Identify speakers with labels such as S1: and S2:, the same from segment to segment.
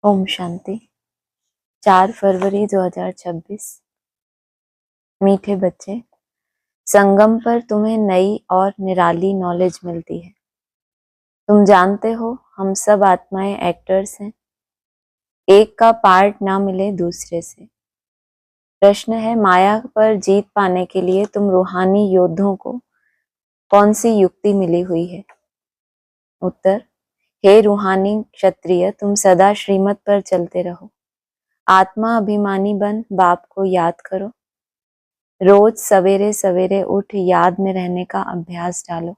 S1: ओम शांति। 4 फरवरी 2026। मीठे बच्चे, संगम पर तुम्हें नई और निराली नॉलेज मिलती है। तुम जानते हो हम सब आत्माएं एक्टर्स हैं, एक का पार्ट ना मिले दूसरे से। प्रश्न है, माया पर जीत पाने के लिए तुम रूहानी योद्धों को कौन सी युक्ति मिली हुई है? उत्तर, हे रूहानी क्षत्रिय, तुम सदा श्रीमत पर चलते रहो। आत्मा अभिमानी बन बाप को याद करो। रोज सवेरे सवेरे उठ याद में रहने का अभ्यास डालो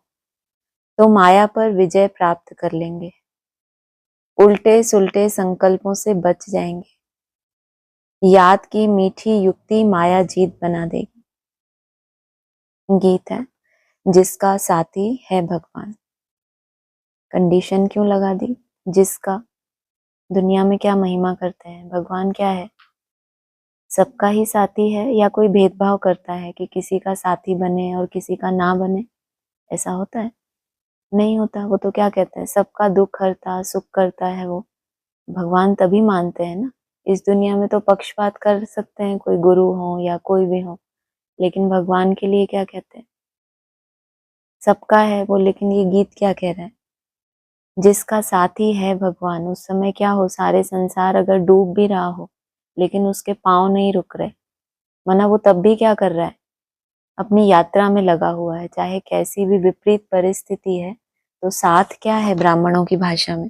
S1: तो माया पर विजय प्राप्त कर लेंगे। उल्टे सुलटे संकल्पों से बच जाएंगे। याद की मीठी युक्ति माया जीत बना देगी। गीत है, जिसका साथी है भगवान। कंडीशन क्यों लगा दी? जिसका, दुनिया में क्या महिमा करते हैं? भगवान क्या है? सबका ही साथी है या कोई भेदभाव करता है कि किसी का साथी बने और किसी का ना बने? ऐसा होता है? नहीं होता। वो तो क्या कहते हैं, सबका दुख हरता सुख करता है। वो भगवान तभी मानते हैं ना। इस दुनिया में तो पक्षपात कर सकते हैं, कोई गुरु हो या कोई भी हो, लेकिन भगवान के लिए क्या कहते हैं? सबका है वो। लेकिन ये गीत क्या कह रहा है? जिसका साथी है भगवान, उस समय क्या हो, सारे संसार अगर डूब भी रहा हो लेकिन उसके पांव नहीं रुक रहे, माना वो तब भी क्या कर रहा है? अपनी यात्रा में लगा हुआ है। चाहे कैसी भी विपरीत परिस्थिति है, तो साथ क्या है ब्राह्मणों की भाषा में?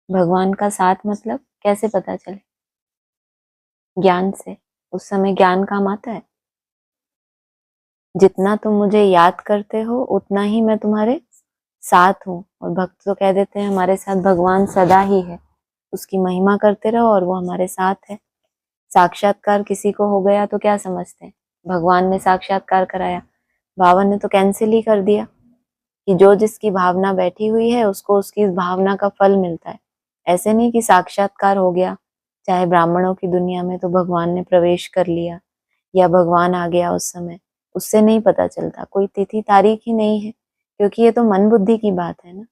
S1: भगवान का साथ मतलब कैसे पता चले? ज्ञान से। उस समय ज्ञान काम आता है। जितना तुम मुझे याद करते हो उतना ही मैं तुम्हारे साथ हूँ। और भक्त तो कह देते हैं हमारे साथ भगवान सदा ही है। उसकी महिमा करते रहो और वो हमारे साथ है। साक्षात्कार किसी को हो गया तो क्या समझते हैं? भगवान ने साक्षात्कार कराया, बाबा ने तो कैंसिल ही कर दिया कि जो जिसकी भावना बैठी हुई है उसको उसकी इस भावना का फल मिलता है। ऐसे नहीं कि साक्षात्कार हो गया, चाहे ब्राह्मणों की दुनिया में तो भगवान ने प्रवेश कर लिया या भगवान आ गया उस समय, उससे नहीं पता चलता। कोई तिथि तारीख ही नहीं है, क्योंकि ये तो मन बुद्धि की बात है ना।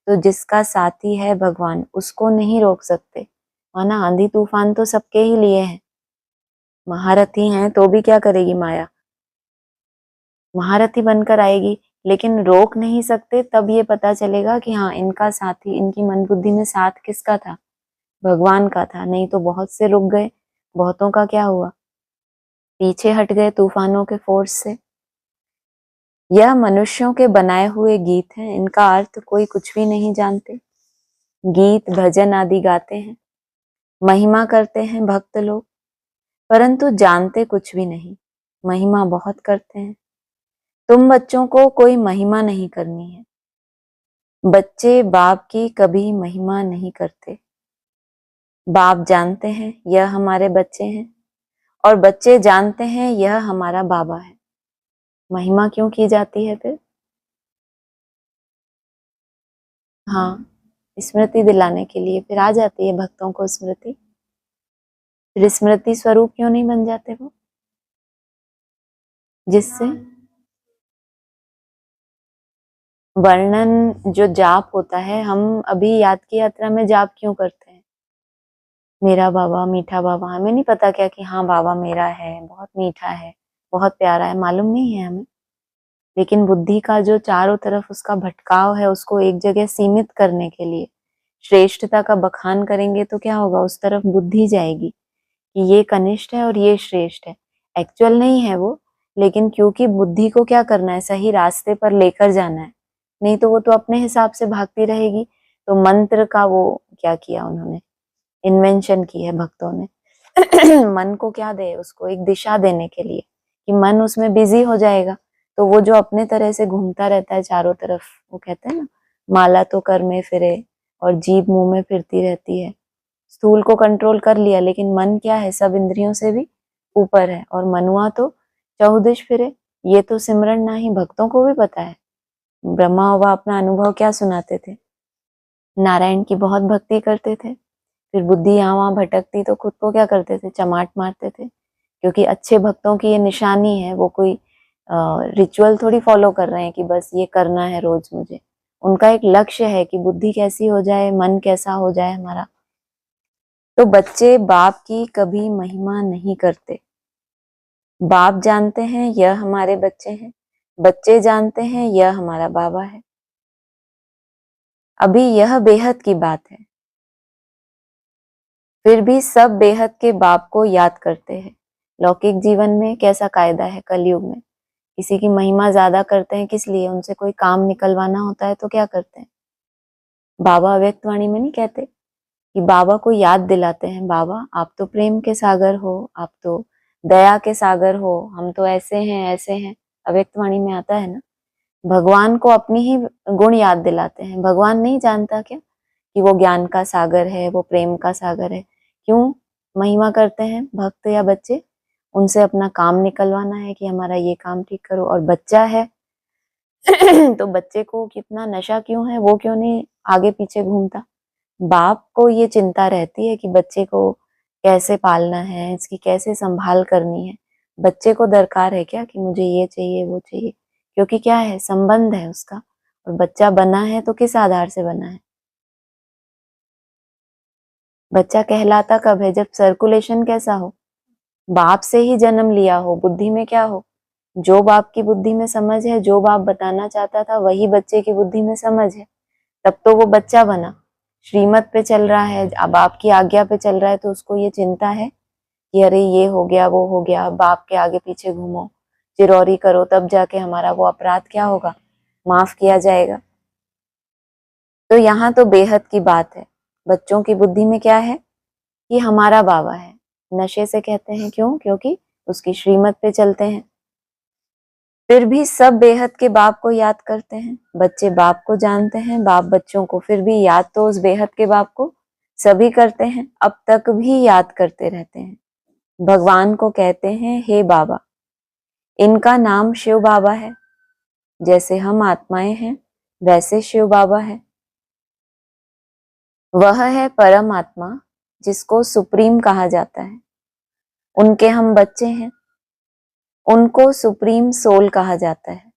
S1: तो जिसका साथी है भगवान, उसको नहीं रोक सकते। माना आंधी तूफान तो सबके ही लिए है। महारथी हैं तो भी क्या करेगी माया? महारथी बनकर आएगी, लेकिन रोक नहीं सकते। तब ये पता चलेगा कि हाँ, इनका साथी, इनकी मन बुद्धि में साथ किसका था? भगवान का था। नहीं तो बहुत से रुक गए। बहुतों का क्या हुआ? पीछे हट गए तूफानों के फोर्स से। यह मनुष्यों के बनाए हुए गीत हैं, इनका अर्थ कोई कुछ भी नहीं जानते। गीत भजन आदि गाते हैं, महिमा करते हैं भक्त लोग, परंतु जानते कुछ भी नहीं। महिमा बहुत करते हैं। तुम बच्चों को कोई महिमा नहीं करनी है। बच्चे बाप की कभी महिमा नहीं करते। बाप जानते हैं यह हमारे बच्चे हैं, और बच्चे जानते हैं यह हमारा बाबा है। महिमा क्यों की जाती है फिर? हाँ, स्मृति दिलाने के लिए। फिर आ जाती है भक्तों को स्मृति। फिर स्मृति स्वरूप क्यों नहीं बन जाते वो? जिससे वर्णन जो जाप होता है, हम अभी याद की यात्रा में जाप क्यों करते हैं? मेरा बाबा, मीठा बाबा। हमें नहीं पता क्या कि हाँ बाबा मेरा है, बहुत मीठा है, बहुत प्यारा है, मालूम नहीं है हमें। लेकिन बुद्धि का जो चारों तरफ उसका भटकाव है, उसको एक जगह सीमित करने के लिए श्रेष्ठता का बखान करेंगे तो क्या होगा? उस तरफ बुद्धि जाएगी कि ये कनिष्ठ है और ये श्रेष्ठ है। एक्चुअल नहीं है वो, लेकिन क्योंकि बुद्धि को क्या करना है? सही रास्ते पर लेकर जाना है। नहीं तो वो तो अपने हिसाब से भागती रहेगी। तो मंत्र का वो क्या किया उन्होंने? इन्वेंशन की है भक्तों ने। मन को क्या दे? उसको एक दिशा देने के लिए कि मन उसमें बिजी हो जाएगा। तो वो जो अपने तरह से घूमता रहता है चारों तरफ, वो कहते हैं ना, माला तो कर में फिरे और जीभ मुंह में फिरती रहती है। स्थूल को कंट्रोल कर लिया, लेकिन मन क्या है? सब इंद्रियों से भी ऊपर है, और मनुआ तो चहुदिश फिरे। ये तो सिमरन नाही, भक्तों को भी पता है। ब्रह्मा बाबा अपना अनुभव क्या सुनाते थे? नारायण की बहुत भक्ति करते थे, फिर बुद्धि यहाँ वहां भटकती तो खुद को क्या करते थे? चमाट मारते थे। क्योंकि अच्छे भक्तों की ये निशानी है। वो कोई रिचुअल थोड़ी फॉलो कर रहे हैं कि बस ये करना है रोज मुझे। उनका एक लक्ष्य है कि बुद्धि कैसी हो जाए, मन कैसा हो जाए हमारा। तो बच्चे बाप की कभी महिमा नहीं करते। बाप जानते हैं यह हमारे बच्चे हैं, बच्चे जानते हैं यह हमारा बाबा है। अभी यह बेहद की बात है। फिर भी सब बेहद के बाप को याद करते हैं। लौकिक जीवन में कैसा कायदा है कलयुग में? किसी की महिमा ज्यादा करते हैं, किस लिए? उनसे कोई काम निकलवाना होता है तो क्या करते हैं? बाबा अव्यक्त वाणी में नहीं कहते कि बाबा को याद दिलाते हैं, बाबा आप तो प्रेम के सागर हो, आप तो दया के सागर हो, हम तो ऐसे हैं ऐसे हैं। अव्यक्त वाणी में आता है ना। भगवान को अपनी ही गुण याद दिलाते हैं। भगवान नहीं जानता क्या कि वो ज्ञान का सागर है, वो प्रेम का सागर है? क्यों महिमा करते हैं भक्त या बच्चे? उनसे अपना काम निकलवाना है कि हमारा ये काम ठीक करो। और बच्चा है तो बच्चे को कितना नशा क्यों है, वो क्यों नहीं आगे पीछे घूमता? बाप को ये चिंता रहती है कि बच्चे को कैसे पालना है, इसकी कैसे संभाल करनी है। बच्चे को दरकार है क्या कि मुझे ये चाहिए वो चाहिए? क्योंकि क्या है, संबंध है उसका। और बच्चा बना है तो किस आधार से बना है? बच्चा कहलाता कब है? जब सर्कुलेशन कैसा हो, बाप से ही जन्म लिया हो। बुद्धि में क्या हो, जो बाप की बुद्धि में समझ है, जो बाप बताना चाहता था वही बच्चे की बुद्धि में समझ है, तब तो वो बच्चा बना। श्रीमत पे चल रहा है, अब बाप की आज्ञा पे चल रहा है, तो उसको ये चिंता है कि अरे ये हो गया वो हो गया, बाप के आगे पीछे घूमो, चिरौरी करो, तब जाके हमारा वो अपराध क्या होगा, माफ किया जाएगा। तो यहाँ तो बेहद की बात है। बच्चों की बुद्धि में क्या है कि हमारा बाबा है। नशे से कहते हैं, क्यों? क्योंकि उसकी श्रीमत पे चलते हैं। फिर भी सब बेहद के बाप को याद करते हैं। बच्चे बाप को जानते हैं, बाप बच्चों को। फिर भी याद तो उस बेहद के बाप को सभी करते हैं, अब तक भी याद करते रहते हैं। भगवान को कहते हैं हे बाबा। इनका नाम शिव बाबा है। जैसे हम आत्माएं हैं वैसे शिव बाबा है। वह है परम आत्मा जिसको सुप्रीम कहा जाता है। उनके हम बच्चे हैं। उनको सुप्रीम सोल कहा जाता है।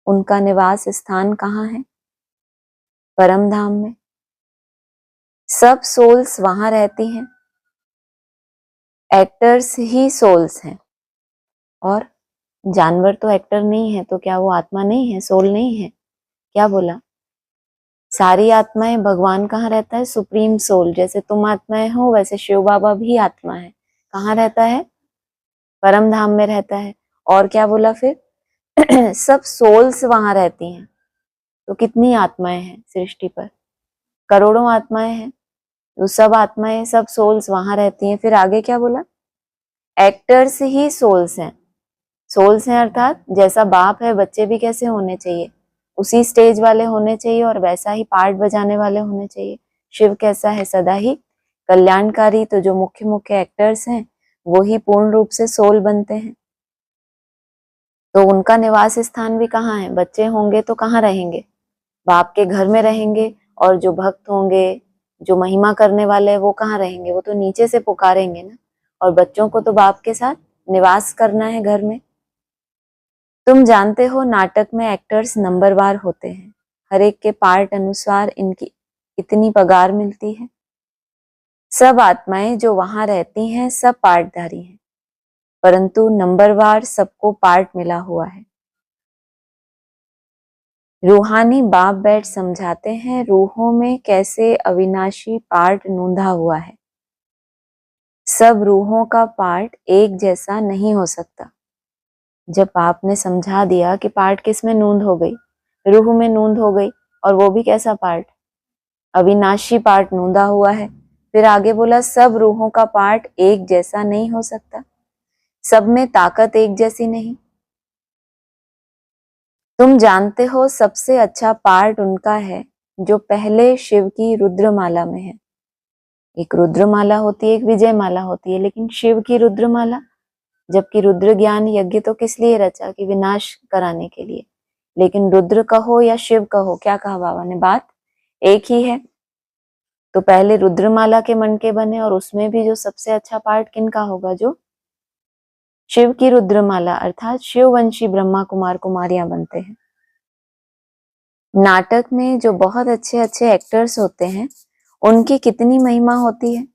S1: उनका निवास स्थान कहाँ है? परम धाम में। सब सोल्स वहां रहती हैं। एक्टर्स ही सोल्स हैं। और जानवर तो एक्टर नहीं है, तो क्या वो आत्मा नहीं है, सोल नहीं है? क्या बोला? सारी आत्माएं, भगवान कहाँ रहता है? Supreme soul. जैसे तुम आत्माएं हो वैसे शिव बाबा भी आत्मा है। कहाँ रहता है? परम धाम में रहता है। और क्या बोला फिर? सब सोल्स वहां रहती हैं। तो कितनी आत्माएं हैं सृष्टि पर? करोड़ों आत्माएं हैं। तो सब आत्माएं, सब सोल्स वहां रहती हैं। फिर आगे क्या बोला? एक्टर्स ही सोल्स हैं। सोल्स हैं अर्थात जैसा बाप है, बच्चे भी कैसे होने चाहिए? उसी स्टेज वाले होने चाहिए और वैसा ही पार्ट बजाने वाले होने चाहिए। शिव कैसा है? सदा ही कल्याणकारी। तो जो मुख्य मुख्य एक्टर्स हैं वो ही पूर्ण रूप से सोल बनते हैं। तो उनका निवास स्थान भी कहाँ है? बच्चे होंगे तो कहाँ रहेंगे? बाप के घर में रहेंगे। और जो भक्त होंगे, जो महिमा करने वाले हैं, वो कहाँ रहेंगे? वो तो नीचे से पुकारेंगे ना। और बच्चों को तो बाप के साथ निवास करना है घर में। तुम जानते हो नाटक में एक्टर्स नंबरवार होते हैं। हर एक के पार्ट अनुसार इनकी इतनी पगार मिलती है। सब आत्माएं जो वहां रहती हैं सब पार्टधारी हैं, परंतु नंबरवार सबको पार्ट मिला हुआ है। रूहानी बाप बैठ समझाते हैं रूहों में कैसे अविनाशी पार्ट नूंधा हुआ है। सब रूहों का पार्ट एक जैसा नहीं हो सकता। जब आपने समझा दिया कि पार्ट किस में नूंद हो गई, रूह में नूंद हो गई, और वो भी कैसा पार्ट? अविनाशी पार्ट नूंदा हुआ है। फिर आगे बोला सब रूहों का पार्ट एक जैसा नहीं हो सकता, सब में ताकत एक जैसी नहीं। तुम जानते हो सबसे अच्छा पार्ट उनका है जो पहले शिव की रुद्रमाला में है। एक रुद्रमाला होती है, एक विजय माला होती है, लेकिन शिव की रुद्रमाला, जबकि रुद्र ज्ञान यज्ञ तो किस लिए रचा? कि विनाश कराने के लिए। लेकिन रुद्र कहो या शिव कहो, क्या कहा बाबा ने? बात एक ही है। तो पहले रुद्रमाला के मनके बने, और उसमें भी जो सबसे अच्छा पार्ट किनका होगा? जो शिव की रुद्रमाला अर्थात शिववंशी ब्रह्मा कुमार कुमारियां बनते हैं। नाटक में जो बहुत अच्छे अच्छे एक्टर्स होते हैं उनकी कितनी महिमा होती है।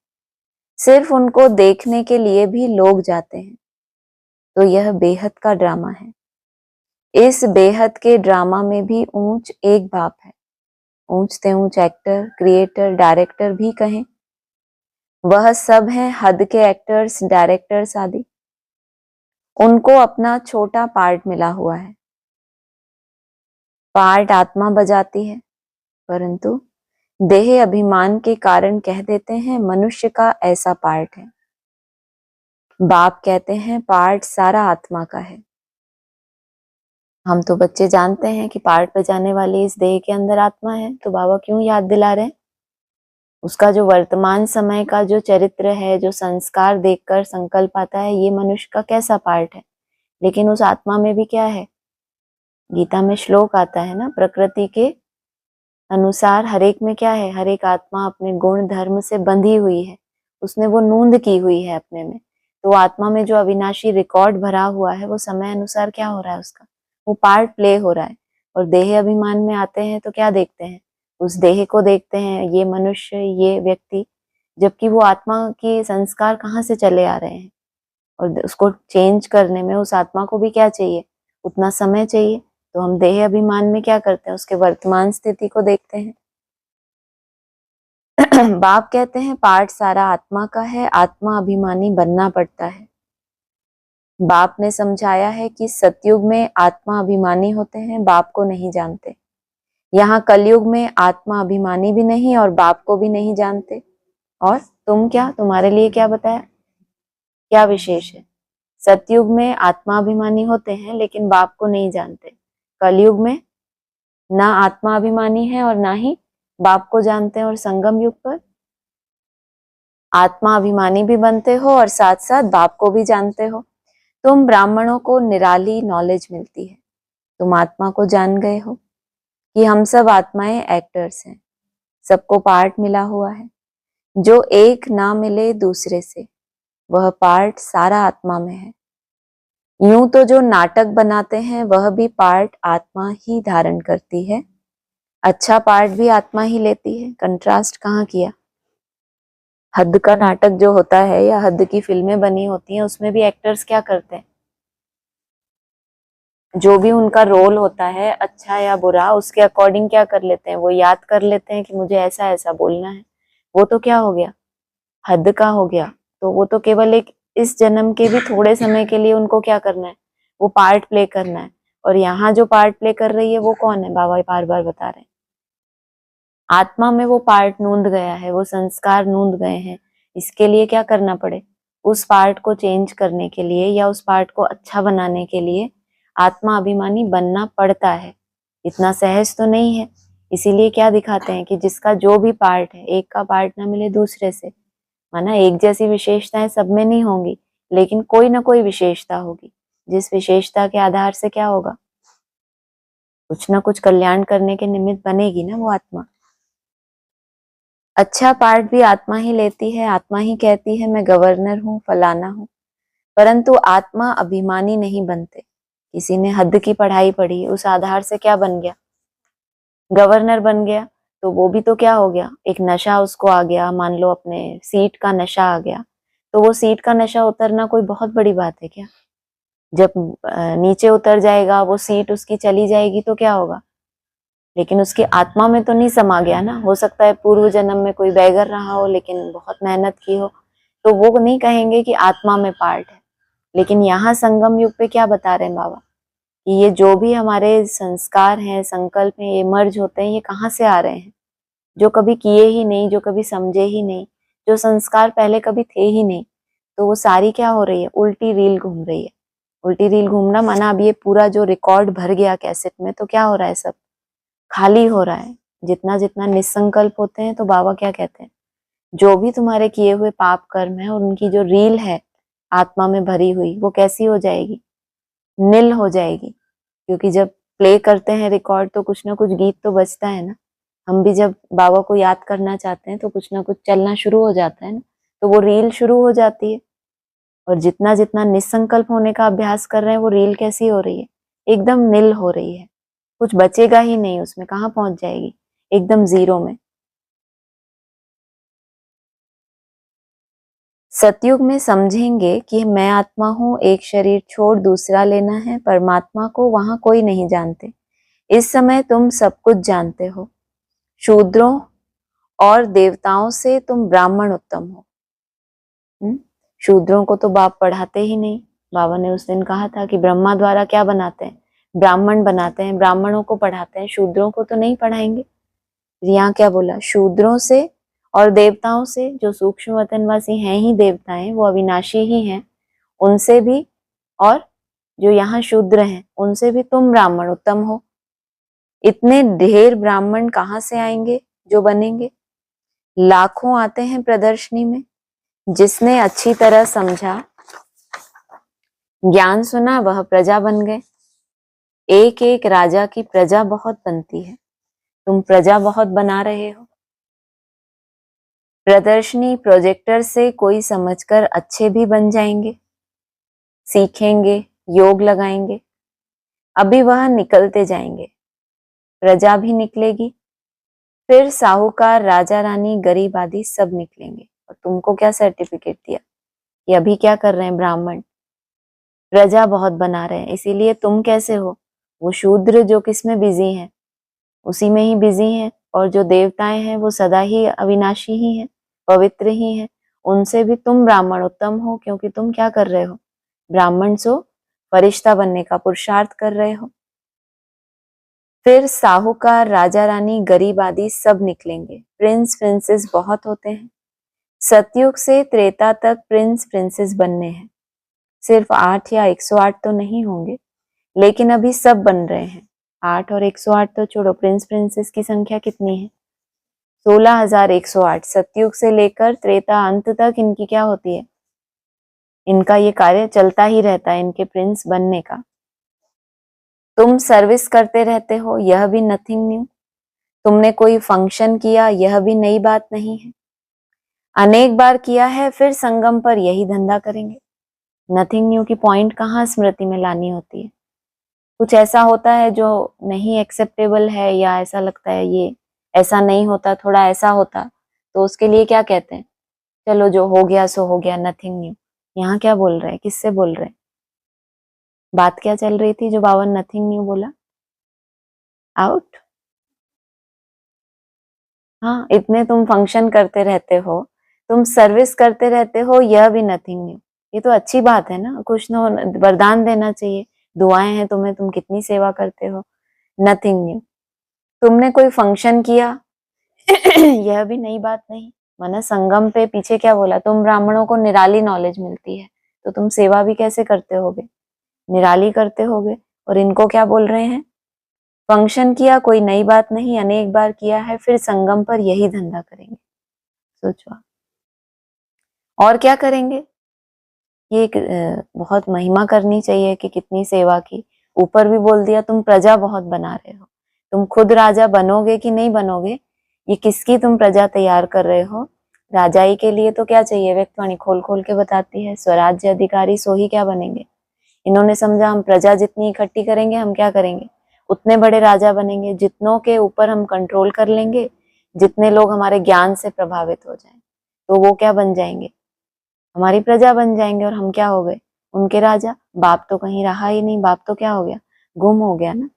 S1: सिर्फ उनको देखने के लिए भी लोग जाते हैं। तो यह बेहद का ड्रामा है। इस बेहद के ड्रामा में भी ऊंच एक बाप है। ऊंच से ऊंच एक्टर, क्रिएटर, डायरेक्टर भी कहें, वह सब हैं हद के एक्टर्स, डायरेक्टर्स आदि। उनको अपना छोटा पार्ट मिला हुआ है। पार्ट आत्मा बजाती है, परंतु देह अभिमान के कारण कह देते हैं मनुष्य का ऐसा पार्ट है। बाप कहते हैं पार्ट सारा आत्मा का है। हम तो बच्चे जानते हैं कि पार्ट बजाने वाली इस देह के अंदर आत्मा है, तो बाबा क्यों याद दिला रहे हैं? उसका जो वर्तमान समय का जो चरित्र है, जो संस्कार देखकर संकल्प आता है, ये मनुष्य का कैसा पार्ट है। लेकिन उस आत्मा में भी क्या है? गीता में श्लोक आता है ना, प्रकृति के अनुसार हर एक में क्या है, हर एक आत्मा अपने गुण धर्म से बंधी हुई है, उसने वो नूंद की हुई है अपने में। तो आत्मा में जो अविनाशी रिकॉर्ड भरा हुआ है, वो समय अनुसार क्या हो रहा है, उसका वो पार्ट प्ले हो रहा है। और देह अभिमान में आते हैं तो क्या देखते हैं? उस देह को देखते हैं, ये मनुष्य, ये व्यक्ति, जबकि वो आत्मा के संस्कार कहाँ से चले आ रहे हैं। और उसको चेंज करने में उस आत्मा को भी क्या चाहिए? उतना समय चाहिए। तो हम देह अभिमान में क्या करते हैं? उसके वर्तमान स्थिति को देखते हैं। बाप कहते हैं पार्ट सारा आत्मा का है, आत्मा अभिमानी बनना पड़ता है। बाप ने समझाया है कि सतयुग में आत्मा अभिमानी होते हैं, बाप को नहीं जानते। यहाँ कलयुग में आत्मा अभिमानी भी नहीं और बाप को भी नहीं जानते। और तुम क्या, तुम्हारे लिए क्या बताया, क्या विशेष है? सतयुग में आत्मा अभिमानी होते हैं लेकिन बाप को नहीं जानते। कलयुग में ना आत्मा अभिमानी है और ना ही बाप को जानते हैं, और संगम युग पर आत्मा अभिमानी भी बनते हो और साथ साथ बाप को भी जानते हो। तुम ब्राह्मणों को निराली नॉलेज मिलती है। तुम आत्मा को जान गए हो कि हम सब आत्माएं एक्टर्स हैं, सबको पार्ट मिला हुआ है। जो एक ना मिले दूसरे से, वह पार्ट सारा आत्मा में है। यूं तो जो नाटक बनाते हैं वह भी पार्ट आत्मा ही धारण करती है, अच्छा पार्ट भी आत्मा ही लेती है। कंट्रास्ट कहाँ किया? हद का नाटक जो होता है या हद की फिल्में बनी होती हैं, उसमें भी एक्टर्स क्या करते हैं? जो भी उनका रोल होता है, अच्छा या बुरा, उसके अकॉर्डिंग क्या कर लेते हैं? वो याद कर लेते हैं कि मुझे ऐसा ऐसा बोलना है। वो तो क्या हो गया? हद का हो गया। तो वो तो केवल एक इस जन्म के भी थोड़े समय के लिए उनको क्या करना है? वो पार्ट प्ले करना है। और यहाँ जो पार्ट प्ले कर रही है वो कौन है? बाबा बार बार बता रहे हैं, आत्मा में वो पार्ट नूंद गया है, वो संस्कार नूंद गए हैं। इसके लिए क्या करना पड़े? उस पार्ट को चेंज करने के लिए या उस पार्ट को अच्छा बनाने के लिए आत्मा अभिमानी बनना पड़ता है। इतना सहज तो नहीं है। इसीलिए क्या दिखाते हैं कि जिसका जो भी पार्ट है, एक का पार्ट ना मिले दूसरे से। माना एक जैसी विशेषताएं सब में नहीं होंगी, लेकिन कोई ना कोई विशेषता होगी, जिस विशेषता के आधार से क्या होगा, कुछ ना कुछ कल्याण करने के निमित्त बनेगी ना वो आत्मा। अच्छा पार्ट भी आत्मा ही लेती है। आत्मा ही कहती है मैं गवर्नर हूँ, फलाना हूँ। परंतु आत्मा अभिमानी नहीं बनते। किसी ने हद की पढ़ाई पढ़ी, उस आधार से क्या बन गया? गवर्नर बन गया। तो वो भी तो क्या हो गया? एक नशा उसको आ गया, मान लो अपने सीट का नशा आ गया। तो वो सीट का नशा उतरना कोई बहुत बड़ी बात है क्या? जब नीचे उतर जाएगा, वो सीट उसकी चली जाएगी तो क्या होगा? लेकिन उसकी आत्मा में तो नहीं समा गया ना। हो सकता है पूर्व जन्म में कोई बैगर रहा हो, लेकिन बहुत मेहनत की हो, तो वो नहीं कहेंगे कि आत्मा में पार्ट है। लेकिन यहाँ संगम युग पे क्या बता रहे हैं बाबा, कि ये जो भी हमारे संस्कार हैं, संकल्प हैं, ये मर्ज होते हैं, ये कहाँ से आ रहे हैं? जो कभी किए ही नहीं, जो कभी समझे ही नहीं, जो संस्कार पहले कभी थे ही नहीं। तो वो सारी क्या हो रही है? उल्टी रील घूम रही है। उल्टी रील घूमना माना अब ये पूरा जो रिकॉर्ड भर गया कैसेट में, तो क्या हो रहा है? सब खाली हो रहा है। जितना जितना निसंकल्प होते हैं, तो बाबा क्या कहते हैं, जो भी तुम्हारे किए हुए पाप कर्म है और उनकी जो रील है आत्मा में भरी हुई, वो कैसी हो जाएगी? नील हो जाएगी। क्योंकि जब प्ले करते हैं रिकॉर्ड, तो कुछ ना कुछ गीत तो बजता है ना। हम भी जब बाबा को याद करना चाहते हैं तो कुछ ना कुछ चलना शुरू हो जाता है ना, तो वो रील शुरू हो जाती है। और जितना जितना निसंकल्प होने का अभ्यास कर रहे हैं, वो रील कैसी हो रही है? एकदम नील हो रही है। कुछ बचेगा ही नहीं उसमें, कहाँ पहुंच जाएगी? एकदम जीरो में। सतयुग में समझेंगे कि मैं आत्मा हूँ, एक शरीर छोड़ दूसरा लेना है, परमात्मा को वहां कोई नहीं जानते। इस समय तुम सब कुछ जानते हो। शूद्रों और देवताओं से तुम ब्राह्मण उत्तम हो। शूद्रों को तो बाप पढ़ाते ही नहीं। बाबा ने उस दिन कहा था कि ब्रह्मा द्वारा क्या बनाते हैं, ब्राह्मण बनाते हैं, ब्राह्मणों को पढ़ाते हैं, शूद्रों को तो नहीं पढ़ाएंगे। यहाँ क्या बोला, शूद्रों से और देवताओं से, जो सूक्ष्म वतनवासी हैं ही देवता हैं, वो अविनाशी ही हैं, उनसे भी, और जो यहाँ शूद्र हैं उनसे भी तुम ब्राह्मण उत्तम हो। इतने ढेर ब्राह्मण कहाँ से आएंगे जो बनेंगे? लाखों आते हैं प्रदर्शनी में। जिसने अच्छी तरह समझा, ज्ञान सुना, वह प्रजा बन गए। एक एक राजा की प्रजा बहुत बनती है। तुम प्रजा बहुत बना रहे हो। प्रदर्शनी प्रोजेक्टर से कोई समझकर अच्छे भी बन जाएंगे, सीखेंगे, योग लगाएंगे। अभी वह निकलते जाएंगे, प्रजा भी निकलेगी, फिर साहूकार, राजा रानी, गरीब आदि सब निकलेंगे। और तुमको क्या सर्टिफिकेट दिया कि अभी क्या कर रहे हैं ब्राह्मण? प्रजा बहुत बना रहे हैं। इसीलिए तुम कैसे हो? वो शूद्र जो किस में बिजी हैं, उसी में ही बिजी हैं। और जो देवताएं हैं वो सदा ही अविनाशी ही हैं, पवित्र ही हैं। उनसे भी तुम ब्राह्मण उत्तम हो, क्योंकि तुम क्या कर रहे हो? ब्राह्मण सो फरिश्ता बनने का पुरुषार्थ कर रहे हो। फिर साहूकार, राजा रानी, गरीब आदि सब निकलेंगे। प्रिंस प्रिंसेस बहुत होते हैं। सतयुग से त्रेता तक प्रिंस प्रिंसेस बनने हैं। सिर्फ 8 या 108 तो नहीं होंगे, लेकिन अभी सब बन रहे हैं। 8 और 108 तो छोड़ो, प्रिंस प्रिंसेस की संख्या कितनी है? 16,108। सतयुग से लेकर त्रेता अंत तक इनकी क्या होती है? इनका ये कार्य चलता ही रहता है, इनके प्रिंस बनने का। तुम सर्विस करते रहते हो, यह भी नथिंग न्यू। तुमने कोई फंक्शन किया, यह भी नई बात नहीं है। अनेक बार किया है, फिर संगम पर यही धंधा करेंगे। नथिंग न्यू की पॉइंट कहाँ स्मृति में लानी होती है? कुछ ऐसा होता है जो नहीं एक्सेप्टेबल है, या ऐसा लगता है ये ऐसा नहीं होता, थोड़ा ऐसा होता, तो उसके लिए क्या कहते हैं? चलो जो हो गया सो हो गया, नथिंग न्यू। यहाँ क्या बोल रहे हैं, किससे बोल रहे हैं? बात क्या चल रही थी जो बाबा नथिंग न्यू बोला? आउट। हाँ, इतने तुम फंक्शन करते रहते हो, तुम सर्विस करते रहते हो, यह भी नथिंग न्यू। ये तो अच्छी बात है ना, कुछ न वरदान देना चाहिए। दुआएं हैं तुम्हें, तुम कितनी सेवा करते हो। Nothing new. तुमने कोई फंक्शन किया यह भी नई बात नहीं। माना संगम पे पीछे क्या बोला, तुम ब्राह्मणों को निराली नॉलेज मिलती है, तो तुम सेवा भी कैसे करते होगे? निराली करते होगे। और इनको क्या बोल रहे हैं? फंक्शन किया, कोई नई बात नहीं, अनेक बार किया है, फिर संगम पर यही धंधा करेंगे। सोचो और क्या करेंगे। ये एक बहुत महिमा करनी चाहिए कि कितनी सेवा की। ऊपर भी बोल दिया तुम प्रजा बहुत बना रहे हो। तुम खुद राजा बनोगे कि नहीं बनोगे, ये किसकी तुम प्रजा तैयार कर रहे हो? राजाई के लिए तो क्या चाहिए, व्यक्तवाणी खोल खोल के बताती है, स्वराज्य अधिकारी सो ही क्या बनेंगे। इन्होंने समझा हम प्रजा जितनी इकट्ठी करेंगे, हम क्या करेंगे, उतने बड़े राजा बनेंगे। जितनों के ऊपर हम कंट्रोल कर लेंगे, जितने लोग हमारे ज्ञान से प्रभावित हो जाएं, तो वो क्या बन जाएंगे, हमारी प्रजा बन जाएंगे। और हम क्या हो गए, उनके राजा। बाप तो कहीं रहा ही नहीं, बाप तो क्या हो गया, गुम हो गया ना।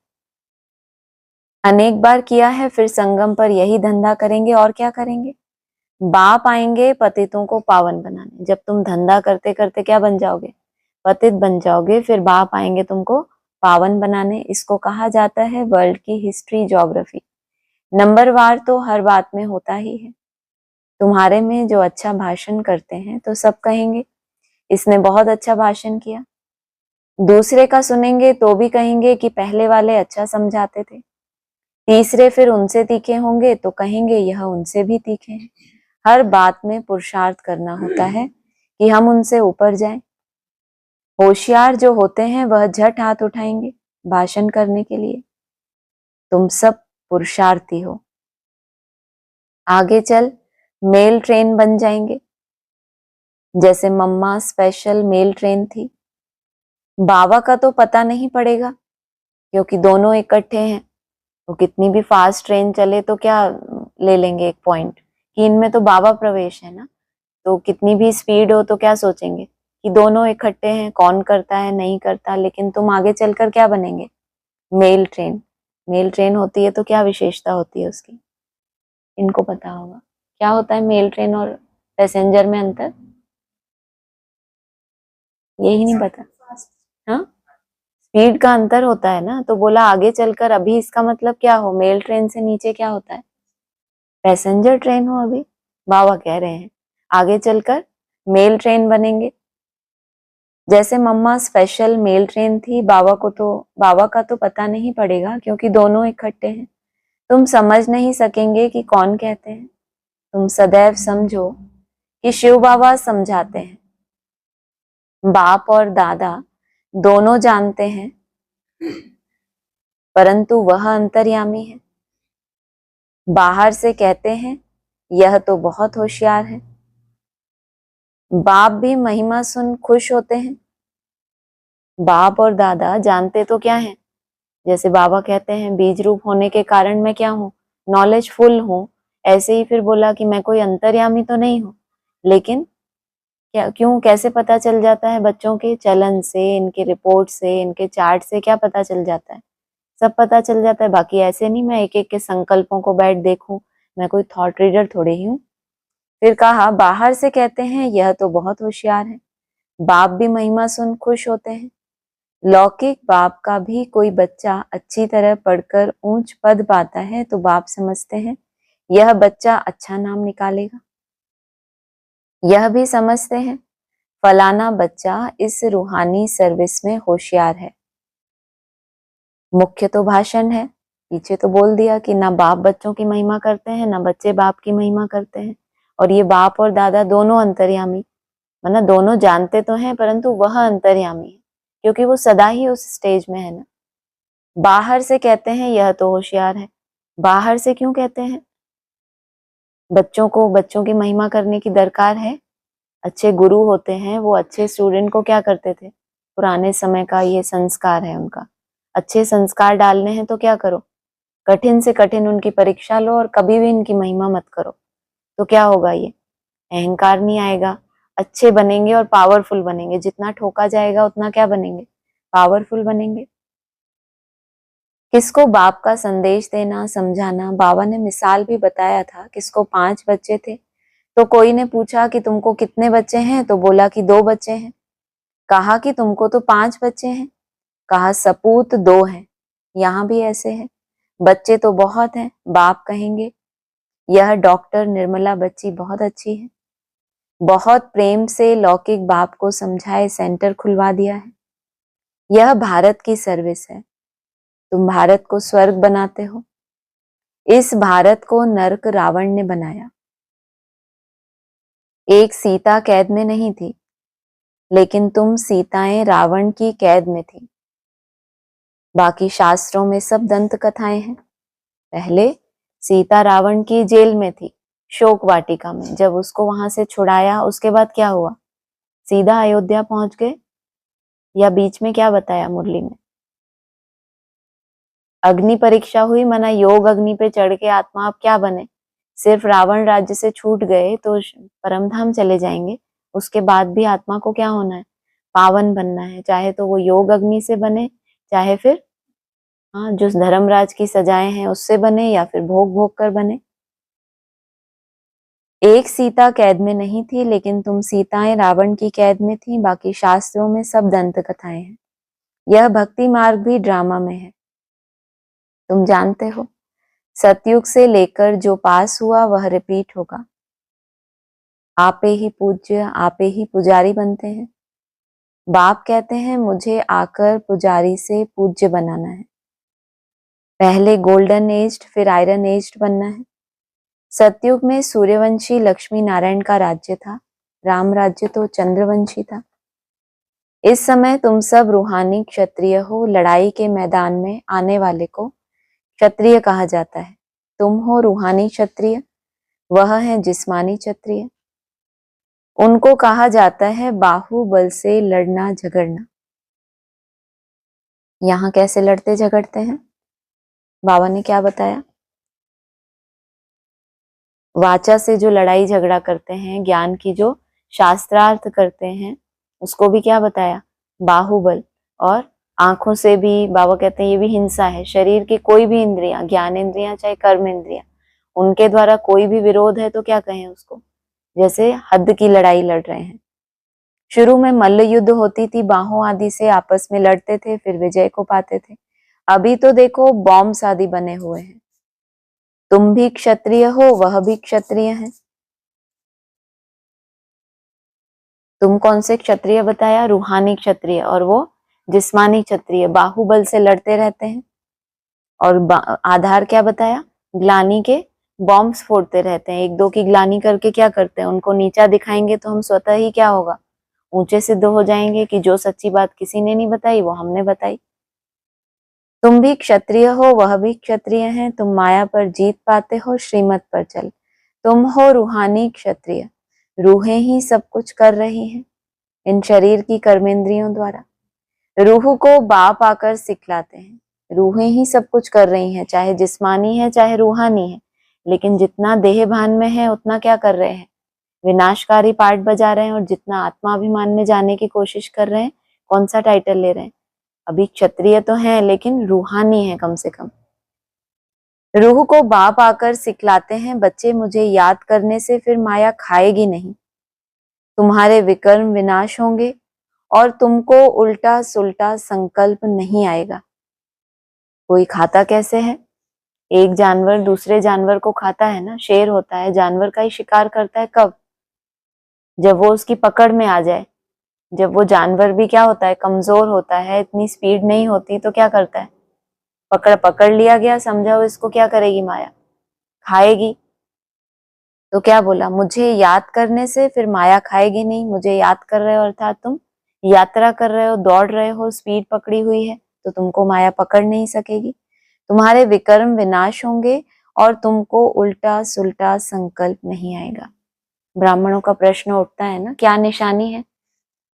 S1: अनेक बार किया है, फिर संगम पर यही धंधा करेंगे। और क्या करेंगे? बाप आएंगे पतितों को पावन बनाने। जब तुम धंधा करते करते क्या बन जाओगे, पतित बन जाओगे, फिर बाप आएंगे तुमको पावन बनाने। इसको कहा जाता है वर्ल्ड की हिस्ट्री, ज्योग्राफी। नंबरवार तो हर बात में होता ही है। तुम्हारे में जो अच्छा भाषण करते हैं तो सब कहेंगे इसने बहुत अच्छा भाषण किया। दूसरे का सुनेंगे तो भी कहेंगे कि पहले वाले अच्छा समझाते थे। तीसरे फिर उनसे तीखे होंगे तो कहेंगे यह उनसे भी तीखे हैं। हर बात में पुरुषार्थ करना होता है कि हम उनसे ऊपर जाएं। होशियार जो होते हैं वह झट हाथ उठाएंगे भाषण करने के लिए। तुम सब पुरुषार्थी हो। आगे चल मेल ट्रेन बन जाएंगे, जैसे मम्मा स्पेशल मेल ट्रेन थी। बाबा का तो पता नहीं पड़ेगा, क्योंकि दोनों इकट्ठे हैं। तो कितनी भी फास्ट ट्रेन चले तो क्या ले लेंगे एक पॉइंट कि इनमें तो बाबा प्रवेश है ना। तो कितनी भी स्पीड हो तो क्या सोचेंगे कि दोनों इकट्ठे हैं, कौन करता है नहीं करता। लेकिन तुम आगे चलकर क्या बनेंगे? Mail train. मेल ट्रेन होती है तो क्या विशेषता होती है उसकी? इनको पता होगा। क्या होता है मेल ट्रेन और पैसेंजर में अंतर? यही नहीं पता? हाँ, स्पीड का अंतर होता है ना। तो बोला आगे चलकर, अभी इसका मतलब क्या हो, मेल ट्रेन से नीचे क्या होता है? पैसेंजर ट्रेन हो अभी। बाबा कह रहे हैं आगे चलकर मेल ट्रेन बनेंगे। जैसे मम्मा स्पेशल मेल ट्रेन थी, बाबा का तो पता नहीं पड़ेगा क्योंकि दोनों इकट्ठे हैं। तुम समझ नहीं सकेंगे कि कौन कहते हैं। तुम सदैव समझो कि शिव बाबा समझाते हैं। बाप और दादा दोनों जानते हैं, परंतु वह अंतर्यामी है। बाहर से कहते हैं यह तो बहुत होशियार है। बाप भी महिमा सुन खुश होते हैं। बाप और दादा जानते तो क्या है? जैसे बाबा कहते हैं बीज रूप होने के कारण मैं क्या हूँ? नॉलेजफुल हूँ। ऐसे ही फिर बोला कि मैं कोई अंतर्यामी तो नहीं हूँ। लेकिन क्या, क्यों, कैसे पता चल जाता है? बच्चों के चलन से, इनके रिपोर्ट से, इनके चार्ट से क्या पता चल जाता है? सब पता चल जाता है। बाकी ऐसे नहीं मैं एक एक के संकल्पों को बैठ देखूं, मैं कोई थॉट रीडर थोड़ी ही हूँ। फिर कहा बाहर से कहते हैं यह तो बहुत होशियार है। बाप भी महिमा सुन खुश होते हैं। लौकिक बाप का भी कोई बच्चा अच्छी तरह पढ़कर ऊंच पद पाता है तो बाप समझते हैं यह बच्चा अच्छा नाम निकालेगा। यह भी समझते हैं फलाना बच्चा इस रूहानी सर्विस में होशियार है। मुख्य तो भाषण है, पीछे तो बोल दिया कि ना बाप बच्चों की महिमा करते हैं ना बच्चे बाप की महिमा करते हैं। और ये बाप और दादा दोनों अंतर्यामी, मतलब दोनों जानते तो हैं परंतु वह अंतर्यामी है क्योंकि वो सदा ही उस स्टेज में है ना। बाहर से कहते हैं यह तो होशियार है। बाहर से क्यों कहते हैं? बच्चों को बच्चों की महिमा करने की दरकार है। अच्छे गुरु होते हैं, वो अच्छे स्टूडेंट को क्या करते थे? पुराने समय का ये संस्कार है उनका। अच्छे संस्कार डालने हैं तो क्या करो? कठिन से कठिन उनकी परीक्षा लो और कभी भी इनकी महिमा मत करो। तो क्या होगा? ये अहंकार नहीं आएगा, अच्छे बनेंगे और पावरफुल बनेंगे। जितना ठोका जाएगा उतना क्या बनेंगे? पावरफुल बनेंगे। किसको बाप का संदेश देना, समझाना। बाबा ने मिसाल भी बताया था। किसको 5 बच्चे थे तो कोई ने पूछा कि तुमको कितने बच्चे हैं तो बोला कि 2 बच्चे हैं। कहा कि तुमको तो 5 बच्चे हैं। कहा सपूत 2 हैं। यहाँ भी ऐसे है, बच्चे तो बहुत हैं। बाप कहेंगे यह डॉक्टर निर्मला बच्ची बहुत अच्छी है, बहुत प्रेम से लौकिक बाप को समझाए सेंटर खुलवा दिया है। यह भारत की सर्विस है। तुम भारत को स्वर्ग बनाते हो। इस भारत को नरक रावण ने बनाया। एक सीता कैद में नहीं थी, लेकिन तुम सीताएं रावण की कैद में थी। बाकी शास्त्रों में सब दंत कथाएं हैं। पहले सीता रावण की जेल में थी, शोक वाटिका में। जब उसको वहां से छुड़ाया उसके बाद क्या हुआ? सीधा अयोध्या पहुंच गए, या बीच में क्या बताया मुरली में? अग्नि परीक्षा हुई, मना योग अग्नि पे चढ़ के आत्मा आप क्या बने? सिर्फ रावण राज्य से छूट गए तो परमधाम चले जाएंगे। उसके बाद भी आत्मा को क्या होना है? पावन बनना है। चाहे तो वो योग अग्नि से बने, चाहे फिर हाँ जो धर्मराज की सजाएं हैं उससे बने, या फिर भोग भोग कर बने। एक सीता कैद में नहीं थी, लेकिन तुम सीताएं रावण की कैद में थी। बाकी शास्त्रों में सब दंत कथाएं हैं। यह भक्ति मार्ग भी ड्रामा में है। तुम जानते हो सतयुग से लेकर जो पास हुआ वह रिपीट होगा। आपे ही पूज्य, आपे ही पुजारी बनते हैं। बाप कहते हैं मुझे आकर पुजारी से पूज्य बनाना है। पहले गोल्डन एज्ड फिर आयरन एज्ड बनना है। सतयुग में सूर्यवंशी लक्ष्मी नारायण का राज्य था, राम राज्य तो चंद्रवंशी था। इस समय तुम सब रूहानी क्षत्रिय हो। लड़ाई के मैदान में आने वाले को क्षत्रिय कहा जाता है। तुम हो रूहानी क्षत्रिय, वह है जिस्मानी क्षत्रिय। उनको कहा जाता है बाहुबल से लड़ना झगड़ना। यहाँ कैसे लड़ते झगड़ते हैं? बाबा ने क्या बताया? वाचा से जो लड़ाई झगड़ा करते हैं, ज्ञान की जो शास्त्रार्थ करते हैं, उसको भी क्या बताया, बाहुबल। और आंखों से भी बाबा कहते हैं ये भी हिंसा है। शरीर की कोई भी इंद्रियां, ज्ञान इंद्रियां चाहे कर्म इंद्रियां, उनके द्वारा कोई भी विरोध है तो क्या कहें उसको, जैसे हद की लड़ाई लड़ रहे हैं। शुरू में मल्ल युद्ध होती थी, बाहों आदि से आपस में लड़ते थे, फिर विजय को पाते थे। अभी तो देखो बॉम्ब्स आदि बने हुए हैं। तुम भी क्षत्रिय हो, वह भी क्षत्रिय है। तुम कौन से क्षत्रिय बताया, रूहानी क्षत्रिय, और वो जिस्मानी क्षत्रिय, बाहुबल से लड़ते रहते हैं। और आधार क्या बताया, ग्लानी के बॉम्ब्स फोड़ते रहते हैं। एक दो की ग्लानी करके क्या करते हैं, उनको नीचा दिखाएंगे तो हम स्वतः ही क्या होगा, ऊंचे सिद्ध हो जाएंगे कि जो सच्ची बात किसी ने नहीं बताई वो हमने बताई। तुम भी क्षत्रिय हो, वह भी क्षत्रिय है। तुम माया पर जीत पाते हो, श्रीमत पर चल। तुम हो रूहानी क्षत्रिय, रूहें ही सब कुछ कर रही हैं इन शरीर की कर्मेंद्रियों द्वारा। रूह को बाप आकर सिखलाते हैं। रूहें ही सब कुछ कर रही हैं, चाहे जिस्मानी है चाहे रूहानी है, लेकिन जितना देह भान में है उतना क्या कर रहे हैं, विनाशकारी पार्ट बजा रहे हैं। और जितना आत्माभिमान में जाने की कोशिश कर रहे हैं, कौन सा टाइटल ले रहे हैं, अभी क्षत्रिय तो हैं लेकिन रूहानी है कम से कम। रूह को बाप आकर सिखलाते हैं, बच्चे मुझे याद करने से फिर माया खाएगी नहीं। तुम्हारे विकर्म विनाश होंगे और तुमको उल्टा सुल्टा संकल्प नहीं आएगा। कोई खाता कैसे है, एक जानवर दूसरे जानवर को खाता है ना, शेर होता है जानवर का ही शिकार करता है, कब, जब वो उसकी पकड़ में आ जाए। जब वो जानवर भी क्या होता है, कमजोर होता है, इतनी स्पीड नहीं होती, तो क्या करता है, पकड़ लिया गया, समझा इसको क्या करेगी माया, खाएगी। तो क्या बोला, मुझे याद करने से फिर माया खाएगी नहीं। मुझे याद कर रहे हो अर्थात तुम यात्रा कर रहे हो, दौड़ रहे हो, स्पीड पकड़ी हुई है, तो तुमको माया पकड़ नहीं सकेगी। तुम्हारे विकर्म विनाश होंगे और तुमको उल्टा सुल्टा संकल्प नहीं आएगा। ब्राह्मणों का प्रश्न उठता है ना, क्या निशानी है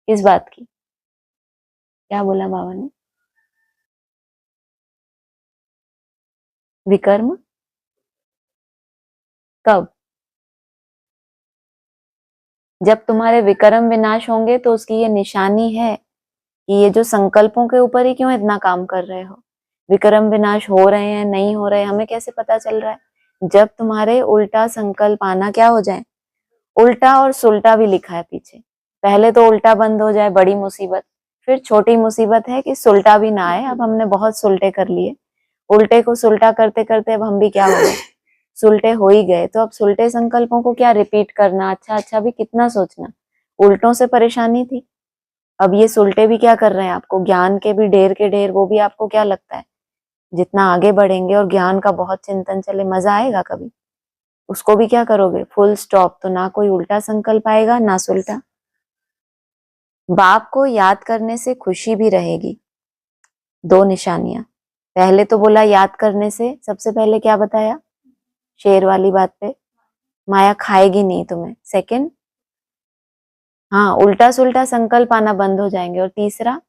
S1: इस बात की, क्या बोला बाबा ने, विकर्म कब, जब तुम्हारे विकर्म विनाश होंगे तो उसकी ये निशानी है कि ये जो संकल्पों के ऊपर ही क्यों इतना काम कर रहे हो। विकर्म विनाश हो रहे हैं नहीं हो रहे हमें कैसे पता चल रहा है, जब तुम्हारे उल्टा संकल्प आना क्या हो जाए, उल्टा और सुल्टा भी लिखा है पीछे। पहले तो उल्टा बंद हो जाए, बड़ी मुसीबत, फिर छोटी मुसीबत है कि सुल्टा भी ना आए। अब हमने बहुत सुल्टे कर लिए, उल्टे को सुल्टा करते करते अब हम भी क्या हो गए, सुल्टे हो ही गए। तो अब सुल्टे संकल्पों को क्या रिपीट करना, अच्छा अच्छा भी कितना सोचना, उल्टों से परेशानी थी, अब ये सुल्टे भी क्या कर रहे हैं आपको, ज्ञान के भी ढेर के ढेर। वो भी आपको क्या लगता है, जितना आगे बढ़ेंगे और ज्ञान का बहुत चिंतन चले, मजा आएगा कभी, उसको भी क्या करोगे, फुल स्टॉप। तो ना कोई उल्टा संकल्प आएगा ना सुल्टा। बाप को याद करने से खुशी भी रहेगी। दो निशानियां, पहले तो बोला याद करने से, सबसे पहले क्या बताया, शेर वाली बात पे, माया खाएगी नहीं तुम्हें। सेकंड, हाँ उल्टा सुल्टा संकल्प आना बंद हो जाएंगे। और तीसरा,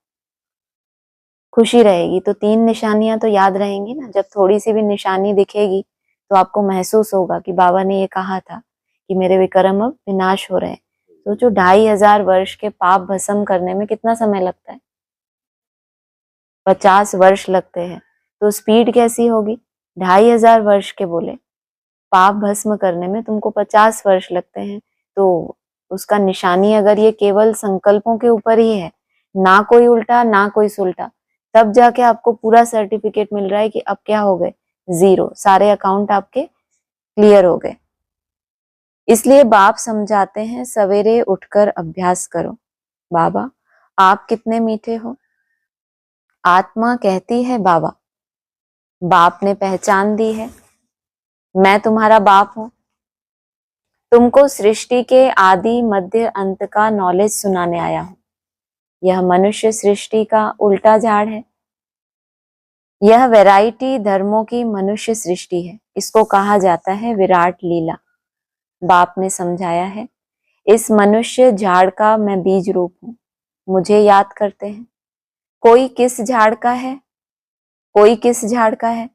S1: खुशी रहेगी। तो तीन निशानियां तो याद रहेंगी ना। जब थोड़ी सी भी निशानी दिखेगी तो आपको महसूस होगा कि बाबा ने ये कहा था कि मेरे विक्रम अब विनाश हो रहे हैं। तो जो 2500 वर्ष के पाप भस्म करने में कितना समय लगता है, 50 वर्ष लगते हैं। तो स्पीड कैसी होगी, 2500 वर्ष के बोले पाप भस्म करने में तुमको 50 वर्ष लगते हैं। तो उसका निशानी अगर ये केवल संकल्पों के ऊपर ही है, ना कोई उल्टा ना कोई सुल्टा, तब जाके आपको पूरा सर्टिफिकेट मिल रहा है कि अब क्या हो गए, जीरो, सारे अकाउंट आपके क्लियर हो गए। इसलिए बाप समझाते हैं सवेरे उठकर अभ्यास करो। बाबा आप कितने मीठे हो। आत्मा कहती है बाबा, बाप ने पहचान दी है, मैं तुम्हारा बाप हूं। तुमको सृष्टि के आदि मध्य अंत का नॉलेज सुनाने आया हूं। यह मनुष्य सृष्टि का उल्टा झाड़ है। यह वैरायटी धर्मों की मनुष्य सृष्टि है। इसको कहा जाता है विराट लीला। बाप ने समझाया है, इस मनुष्य झाड़ का मैं बीज रूप हूं। मुझे याद करते हैं। कोई किस झाड़ का है, कोई किस झाड़ का है,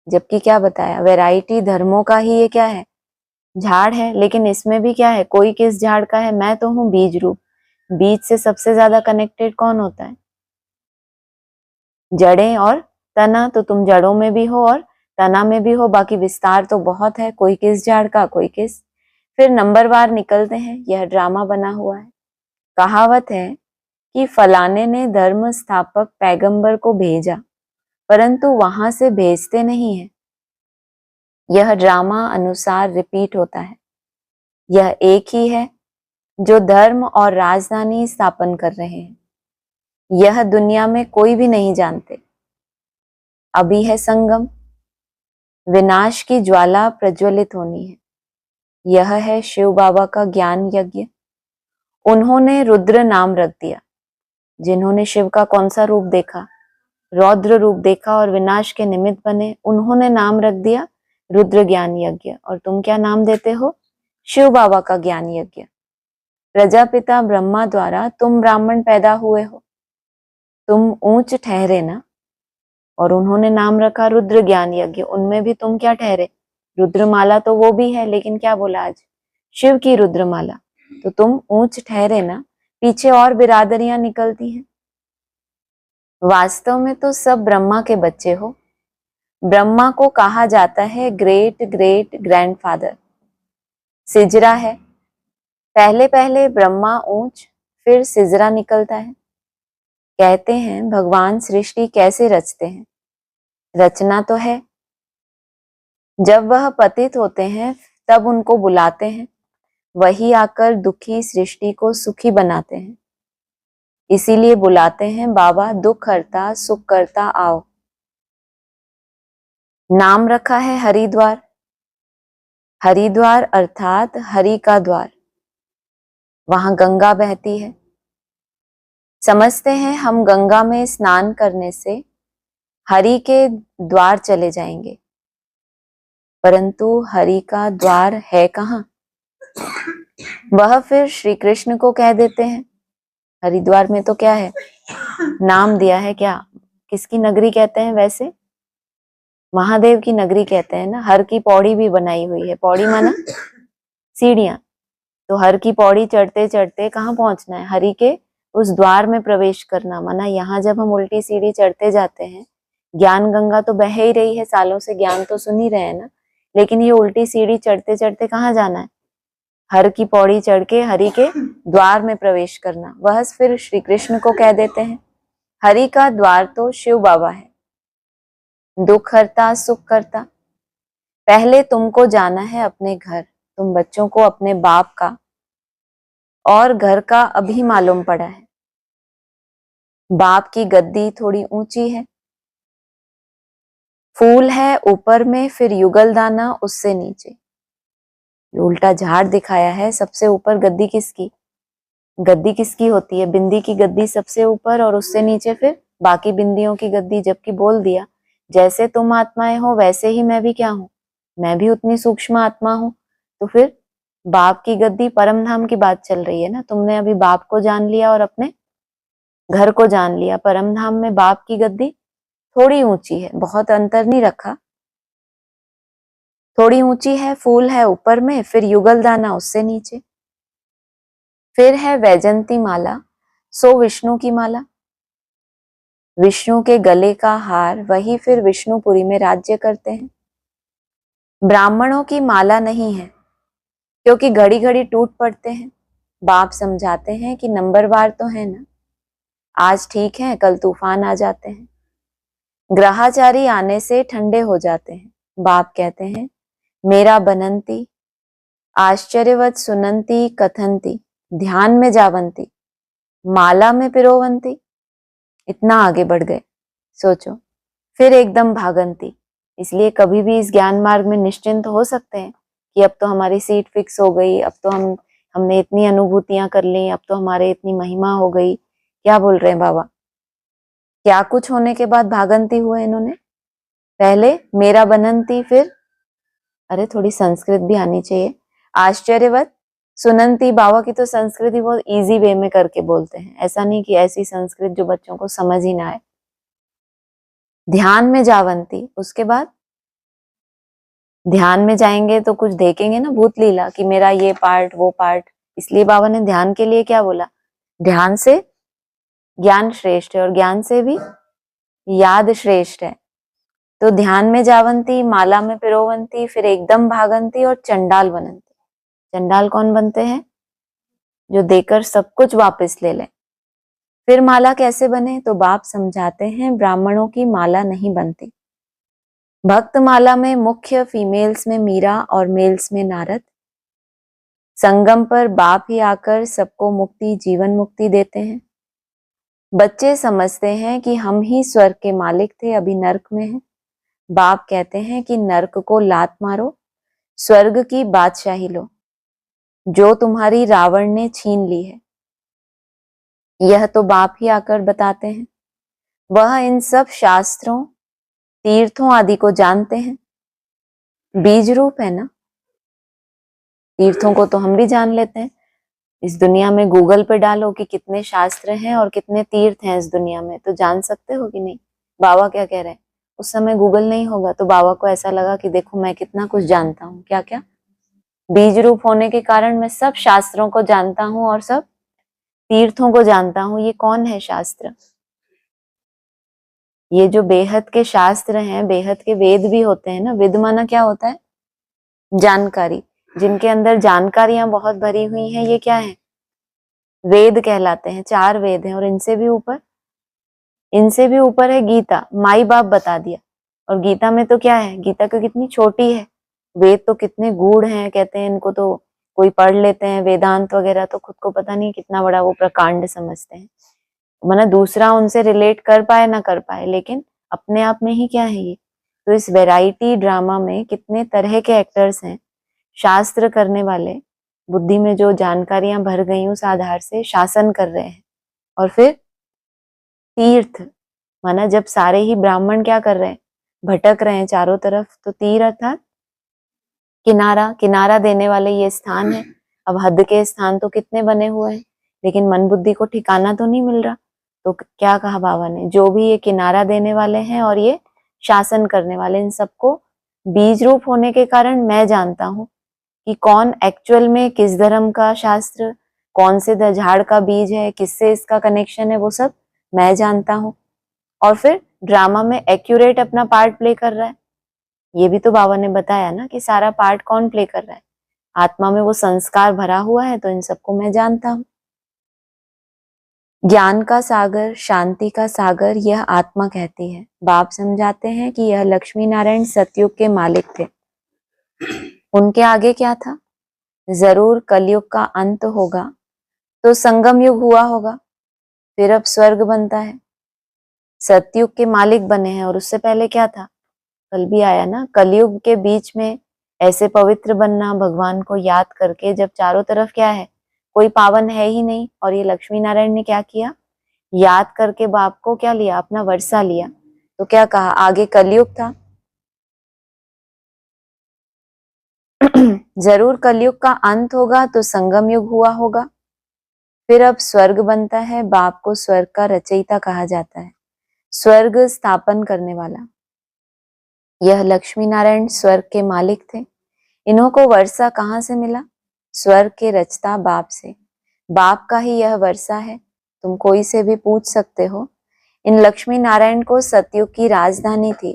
S1: जबकि क्या बताया, वैरायटी धर्मों का ही ये क्या है, झाड़ है, लेकिन इसमें भी क्या है, कोई किस झाड़ का है, मैं तो हूं बीज रूप। बीज से सबसे ज्यादा कनेक्टेड कौन होता है? जड़ें और तना। तो तुम जड़ों में भी हो और तना में भी हो, बाकी विस्तार तो बहुत है, कोई किस झाड़ का, कोई किस। फिर नंबरवार निकलते हैं, यह ड्रामा बना हुआ है। कहावत है कि फलाने ने धर्म स्थापक पैगंबर को भेजा, परंतु वहां से भेजते नहीं है। यह ड्रामा अनुसार रिपीट होता है। यह एक ही है जो धर्म और राजधानी स्थापन कर रहे हैं। यह दुनिया में कोई भी नहीं जानते। अभी है संगम, विनाश की ज्वाला प्रज्वलित होनी है। यह है शिव बाबा का ज्ञान यज्ञ। उन्होंने रुद्र नाम रख दिया। जिन्होंने शिव का कौन सा रूप देखा? रौद्र रूप देखा और विनाश के निमित्त बने, उन्होंने नाम रख दिया रुद्र ज्ञान यज्ञ। और तुम क्या नाम देते हो? शिव बाबा का ज्ञान यज्ञ। प्रजापिता ब्रह्मा द्वारा तुम ब्राह्मण पैदा हुए हो, तुम ऊंच ठहरे ना, और उन्होंने नाम रखा रुद्र ज्ञान यज्ञ। उनमें भी तुम क्या ठहरे? रुद्रमाला तो वो भी है, लेकिन क्या बोला आज? शिव की रुद्रमाला। तो तुम ऊंच ठहरे ना, पीछे और बिरादरियां निकलती हैं। वास्तव में तो सब ब्रह्मा के बच्चे हो। ब्रह्मा को कहा जाता है ग्रेट ग्रेट ग्रैंडफादर। सिजरा है, पहले पहले ब्रह्मा ऊंच, फिर सिजरा निकलता है। कहते हैं भगवान सृष्टि कैसे रचते हैं? रचना तो है, जब वह पतित होते हैं तब उनको बुलाते हैं, वही आकर दुखी सृष्टि को सुखी बनाते हैं। इसीलिए बुलाते हैं बाबा दुख हरता सुख करता आओ। नाम रखा है हरिद्वार। हरिद्वार अर्थात हरि का द्वार। वहां गंगा बहती है। समझते हैं हम गंगा में स्नान करने से हरि के द्वार चले जाएंगे, परंतु हरि का द्वार है कहाँ? वह फिर श्री कृष्ण को कह देते हैं। हरिद्वार में तो क्या है, नाम दिया है क्या, किसकी नगरी कहते हैं वैसे? महादेव की नगरी कहते हैं ना। हर की पौड़ी भी बनाई हुई है। पौड़ी माना सीढ़ियां। तो हर की पौड़ी चढ़ते चढ़ते कहाँ पहुंचना है? हरि के उस द्वार में प्रवेश करना। माना यहाँ जब हम उल्टी सीढ़ी चढ़ते जाते हैं, ज्ञान गंगा तो बह ही रही है, सालों से ज्ञान तो सुन ही रहे हैं ना, लेकिन ये उल्टी सीढ़ी चढ़ते चढ़ते कहाँ जाना है? हर की पौड़ी चढ़ के हरि के द्वार में प्रवेश करना। वह फिर श्री कृष्ण को कह देते हैं। हरि का द्वार तो शिव बाबा है, दुख हरता सुख करता। पहले तुमको जाना है अपने घर। तुम बच्चों को अपने बाप का और घर का अभी मालूम पड़ा है। बाप की गद्दी थोड़ी ऊंची है, फूल है ऊपर में, फिर युगल दाना उससे नीचे। उल्टा झाड़ दिखाया है। सबसे ऊपर गद्दी किसकी? गद्दी किसकी होती है? बिंदी की गद्दी सबसे ऊपर और उससे नीचे फिर बाकी बिंदियों की गद्दी। जबकि बोल दिया जैसे तुम आत्माएं हो वैसे ही मैं भी क्या हूं, मैं भी उतनी सूक्ष्म आत्मा हूं। तो फिर बाप की गद्दी, परम धाम की बात चल रही है ना। तुमने अभी बाप को जान लिया और अपने घर को जान लिया। परम धाम में बाप की गद्दी थोड़ी ऊंची है, बहुत अंतर नहीं रखा, थोड़ी ऊंची है। फूल है ऊपर में, फिर युगल दाना उससे नीचे। फिर है वैजंती माला, सो विष्णु की माला। विष्णु के गले का हार, वही फिर विष्णुपुरी में राज्य करते हैं। ब्राह्मणों की माला नहीं है, क्योंकि घड़ी घड़ी टूट पड़ते हैं। बाप समझाते हैं कि नंबरवार तो है ना, आज ठीक है कल तूफान आ जाते हैं। ग्रहाचारी आने से ठंडे हो जाते हैं। बाप कहते हैं मेरा बनंती, आश्चर्यवत सुनंती कथंती, ध्यान में जावंती, माला में पिरोवंती। इतना आगे बढ़ गए, सोचो। फिर एकदम भागंती। इसलिए कभी भी इस ज्ञान मार्ग में निश्चिंत हो सकते हैं कि अब तो हमारी सीट फिक्स हो गई, अब तो हमने इतनी अनुभूतियां कर ली, अब तो हमारे इतनी महिमा हो गई। क्या बोल रहे हैं बाबा? क्या कुछ होने के बाद भागंती हुए इन्होंने? पहले मेरा बनंती, फिर अरे थोड़ी संस्कृत भी आनी चाहिए, आश्चर्यवत सुनंती। बाबा की तो संस्कृति बहुत इजी वे में करके बोलते हैं, ऐसा नहीं कि ऐसी संस्कृत जो बच्चों को समझ ही ना आए। ध्यान में जावंती, उसके बाद ध्यान में जाएंगे तो कुछ देखेंगे ना, भूत लीला, कि मेरा ये पार्ट वो पार्ट। इसलिए बाबा ने ध्यान के लिए क्या बोला, ध्यान से ज्ञान श्रेष्ठ है और ज्ञान से भी याद श्रेष्ठ है। तो ध्यान में जावंती, माला में पिरोवंती, फिर एकदम भागंती और चंडाल बनंती। चंडाल कौन बनते हैं, जो देकर सब कुछ वापस ले लें। फिर माला कैसे बने, तो बाप समझाते हैं, ब्राह्मणों की माला नहीं बनती। भक्त माला में मुख्य फीमेल्स में मीरा और मेल्स में नारद। संगम पर बाप ही आकर सबको मुक्ति, जीवन मुक्ति देते हैं। बच्चे समझते हैं कि हम ही स्वर्ग के मालिक थे, अभी नर्क में हैं। बाप कहते हैं कि नर्क को लात मारो, स्वर्ग की बादशाही लो, जो तुम्हारी रावण ने छीन ली है। यह तो बाप ही आकर बताते हैं। वह इन सब शास्त्रों, तीर्थों आदि को जानते हैं। बीज रूप है ना, तीर्थों को तो हम भी जान लेते हैं। इस दुनिया में गूगल पे डालो कि कितने शास्त्र हैं और कितने तीर्थ हैं इस दुनिया में, तो जान सकते हो कि नहीं। बाबा क्या कह रहे हैं, उस समय गूगल नहीं होगा तो बाबा को ऐसा लगा कि देखो मैं कितना कुछ जानता हूँ। क्या क्या, बीज रूप होने के कारण मैं सब शास्त्रों को जानता हूँ और सब तीर्थों को जानता हूँ। ये कौन है शास्त्र, ये जो बेहद के शास्त्र हैं, बेहद के वेद भी होते हैं ना। वेद माना क्या होता है, जानकारी, जिनके अंदर जानकारियां बहुत भरी हुई हैं, ये क्या है, वेद कहलाते हैं। 4 वेद हैं और इनसे भी ऊपर है गीता। माई बाप बता दिया। और गीता में तो क्या है, गीता तो कितनी छोटी है, वेद तो कितने गूढ़ हैं। कहते हैं इनको तो कोई पढ़ लेते हैं वेदांत वगैरह, तो खुद को पता नहीं कितना बड़ा वो प्रकांड समझते हैं। माना दूसरा उनसे रिलेट कर पाए ना कर पाए, लेकिन अपने आप में ही क्या है ये। तो इस वैरायटी ड्रामा में कितने तरह के एक्टर्स हैं, शास्त्र करने वाले, बुद्धि में जो जानकारियां भर गई उस आधार से शासन कर रहे हैं। और फिर तीर्थ, माना जब सारे ही ब्राह्मण क्या कर रहे हैं, भटक रहे हैं चारों तरफ, तो तीर अर्थात किनारा, किनारा देने वाले ये स्थान है। अब हद के स्थान तो कितने बने हुए हैं, लेकिन मन बुद्धि को ठिकाना तो नहीं मिल रहा। तो क्या कहा बाबा ने, जो भी ये किनारा देने वाले हैं और ये शासन करने वाले, इन सबको बीज रूप होने के कारण मैं जानता हूँ कि कौन एक्चुअल में किस धर्म का शास्त्र, कौन से झाड़ का बीज है, किससे इसका कनेक्शन है, वो सब मैं जानता हूँ। और फिर ड्रामा में एक्यूरेट अपना पार्ट प्ले कर रहा है। ये भी तो बाबा ने बताया ना कि सारा पार्ट कौन प्ले कर रहा है, आत्मा में वो संस्कार भरा हुआ है, तो इन सबको मैं जानता हूँ। ज्ञान का सागर, शांति का सागर, यह आत्मा कहती है। बाप समझाते हैं कि यह लक्ष्मी नारायण सतयुग के मालिक थे। उनके आगे क्या था, जरूर कलयुग का अंत होगा तो संगम युग हुआ होगा, फिर अब स्वर्ग बनता है। सतयुग के मालिक बने हैं और उससे पहले क्या था, कल भी आया ना, कलयुग के बीच में ऐसे पवित्र बनना, भगवान को याद करके, जब चारों तरफ क्या है, कोई पावन है ही नहीं। और ये लक्ष्मी नारायण ने क्या किया, याद करके बाप को क्या लिया, अपना वर्षा लिया। तो क्या कहा, आगे कलयुग था जरूर कलयुग का अंत होगा तो संगम युग हुआ होगा, फिर अब स्वर्ग बनता है। बाप को स्वर्ग का रचयिता कहा जाता है, स्वर्ग स्थापन करने वाला। यह लक्ष्मी नारायण स्वर्ग के मालिक थे। इन्हों को वर्षा कहाँ से मिला, स्वर्ग के रचता बाप से। बाप का ही यह वर्षा है। तुम कोई से भी पूछ सकते हो, इन लक्ष्मी नारायण को सतयुग की राजधानी थी,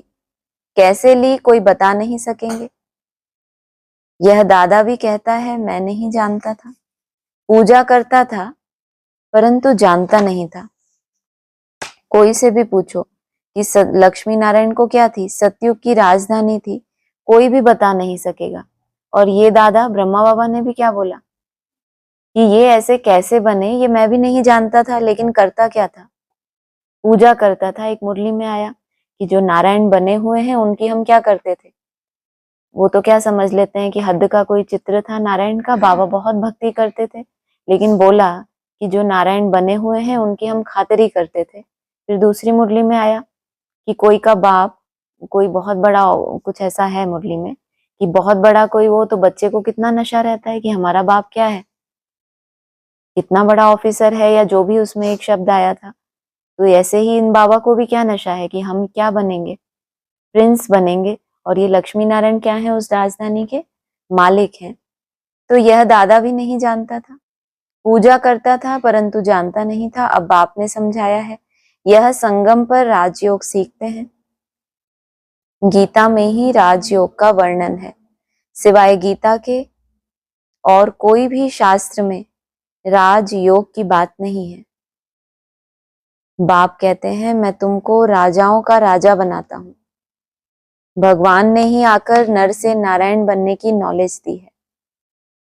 S1: कैसे ली कोई बता नहीं सकेंगे। यह दादा भी कहता है, मैं नहीं जानता था, पूजा करता था परंतु जानता नहीं था। कोई से भी पूछो कि लक्ष्मी नारायण को क्या थी, सतयुग की राजधानी थी, कोई भी बता नहीं सकेगा। और ये दादा ब्रह्मा बाबा ने भी क्या बोला कि ये ऐसे कैसे बने, ये मैं भी नहीं जानता था, लेकिन करता क्या था, पूजा करता था। एक मुरली में आया कि जो नारायण बने हुए हैं उनकी हम क्या करते थे, वो तो क्या समझ लेते हैं कि हद का कोई चित्र था नारायण का, बाबा बहुत भक्ति करते थे, लेकिन बोला कि जो नारायण बने हुए हैं उनकी हम खातिरी करते थे। फिर दूसरी मुरली में आया कि कोई का बाप, कोई बहुत बड़ा, कुछ ऐसा है मुरली में कि बहुत बड़ा कोई वो, तो बच्चे को कितना नशा रहता है कि हमारा बाप क्या है, कितना बड़ा ऑफिसर है, या जो भी उसमें एक शब्द आया था। तो ऐसे ही इन बाबा को भी क्या नशा है कि हम क्या बनेंगे, प्रिंस बनेंगे। और ये लक्ष्मी नारायण क्या है उस राजधानी के? मालिक हैं। तो यह दादा भी नहीं जानता था, पूजा करता था परंतु जानता नहीं था। अब बाप ने समझाया है। यह संगम पर राजयोग सीखते हैं। गीता में ही राजयोग का वर्णन है, सिवाय गीता के और कोई भी शास्त्र में राजयोग की बात नहीं है। बाप कहते हैं मैं तुमको राजाओं का राजा बनाता हूं। भगवान ने ही आकर नर से नारायण बनने की नॉलेज दी है।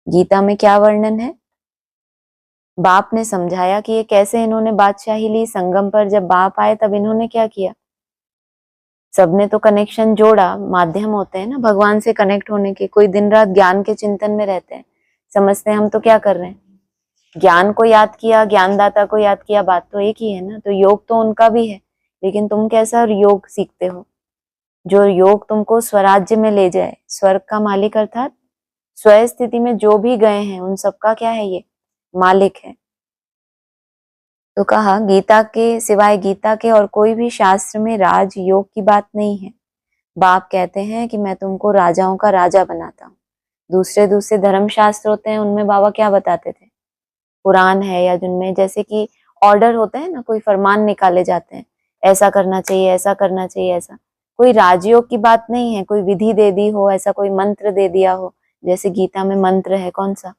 S1: गीता में क्या वर्णन है? बाप ने समझाया कि ये कैसे इन्होंने बादशाही ली। संगम पर जब बाप आए तब इन्होंने क्या किया? सबने तो कनेक्शन जोड़ा, माध्यम होते हैं ना भगवान से कनेक्ट होने के। कोई दिन रात ज्ञान के चिंतन में रहते हैं, समझते हैं हम तो क्या कर रहे हैं, ज्ञान को याद किया, ज्ञानदाता को याद किया, बात तो एक ही है ना। तो योग तो उनका भी है, लेकिन तुम कैसा योग सीखते हो? जो योग तुमको स्वराज्य में ले जाए, स्वर्ग का मालिक अर्थात स्व स्थिति में जो भी गए हैं उन सबका क्या है? ये मालिक है। तो कहा गीता के सिवाय गीता के और कोई भी शास्त्र में राज योग की बात नहीं है। बाप कहते हैं कि मैं तुमको राजाओं का राजा बनाता हूँ। दूसरे दूसरे धर्म शास्त्र होते हैं, उनमें बाबा क्या बताते थे? कुरान है या जिनमें जैसे कि ऑर्डर होते हैं ना, कोई फरमान निकाले जाते हैं, ऐसा करना चाहिए, ऐसा करना चाहिए, ऐसा कोई राजयोग की बात नहीं है। कोई विधि दे दी हो, ऐसा कोई मंत्र दे दिया हो, जैसे गीता में मंत्र है कौन सा?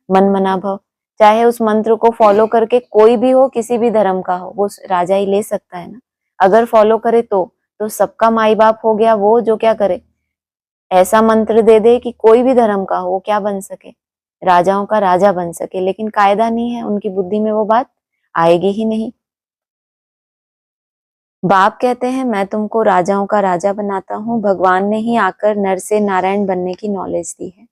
S1: मन मना भव। चाहे उस मंत्र को फॉलो करके कोई भी हो, किसी भी धर्म का हो, वो राजा ही ले सकता है ना, अगर फॉलो करे तो सबका माई बाप हो गया वो, जो क्या करे, ऐसा मंत्र दे दे कि कोई भी धर्म का हो वो क्या बन सके? राजाओं का राजा बन सके। लेकिन कायदा नहीं है, उनकी बुद्धि में वो बात आएगी ही नहीं। बाप कहते हैं मैं तुमको राजाओं का राजा बनाता हूँ। भगवान ने ही आकर नर से नारायण बनने की नॉलेज दी है।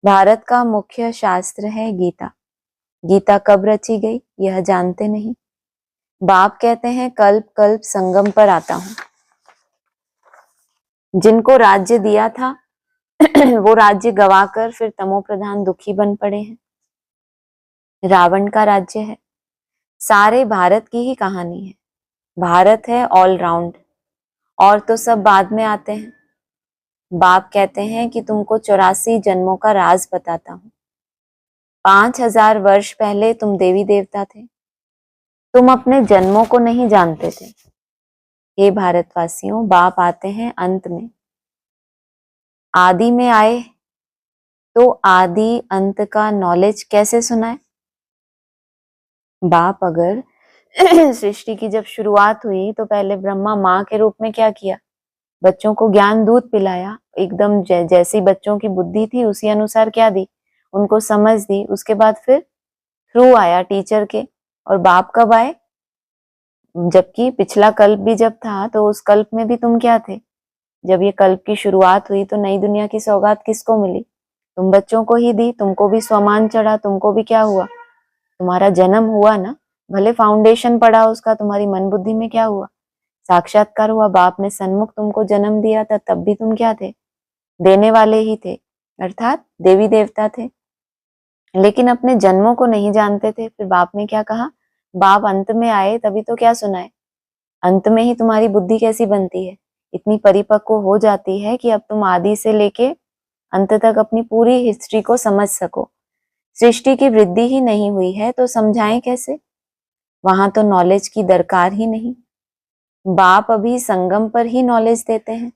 S1: भारत का मुख्य शास्त्र है गीता। गीता कब रची गई यह जानते नहीं। बाप कहते हैं कल्प कल्प संगम पर आता हूँ। जिनको राज्य दिया था वो राज्य गवाकर फिर तमो प्रधान दुखी बन पड़े हैं। रावण का राज्य है। सारे भारत की ही कहानी है। भारत है ऑल राउंड, और तो सब बाद में आते हैं। बाप कहते हैं कि तुमको 84 जन्मों का राज बताता हूँ। 5000 वर्ष पहले तुम देवी देवता थे, तुम अपने जन्मों को नहीं जानते थे। हे भारतवासियों, बाप आते हैं अंत में। आदि में आए तो आदि अंत का नॉलेज कैसे सुनाए? बाप अगर सृष्टि की जब शुरुआत हुई तो पहले ब्रह्मा माँ के रूप में क्या किया? बच्चों को ज्ञान दूध पिलाया, एकदम जैसी बच्चों की बुद्धि थी उसी अनुसार क्या दी, उनको समझ दी। उसके बाद फिर थ्रू आया टीचर के। और बाप कब आए? जबकि पिछला कल्प भी जब था तो उस कल्प में भी तुम क्या थे? जब ये कल्प की शुरुआत हुई तो नई दुनिया की सौगात किसको मिली? तुम बच्चों को ही दी। तुमको भी स्वमान चढ़ा, तुमको भी क्या हुआ? तुम्हारा जन्म हुआ ना, भले फाउंडेशन पड़ा उसका, तुम्हारी मन बुद्धि में क्या हुआ? साक्षात्कार हुआ। बाप ने सन्मुख तुमको जन्म दिया था, तब भी तुम क्या थे? देने वाले ही थे, अर्थात देवी देवता थे। लेकिन अपने जन्मों को नहीं जानते थे। फिर बाप ने क्या कहा? बाप अंत में आए तभी तो क्या सुनाए। अंत में ही तुम्हारी बुद्धि कैसी बनती है, इतनी परिपक्व हो जाती है कि अब तुम आदि से लेके अंत तक अपनी पूरी हिस्ट्री को समझ सको। सृष्टि की वृद्धि ही नहीं हुई है तो समझाएं कैसे? वहां तो नॉलेज की दरकार ही नहीं। बाप अभी संगम पर ही नॉलेज देते हैं।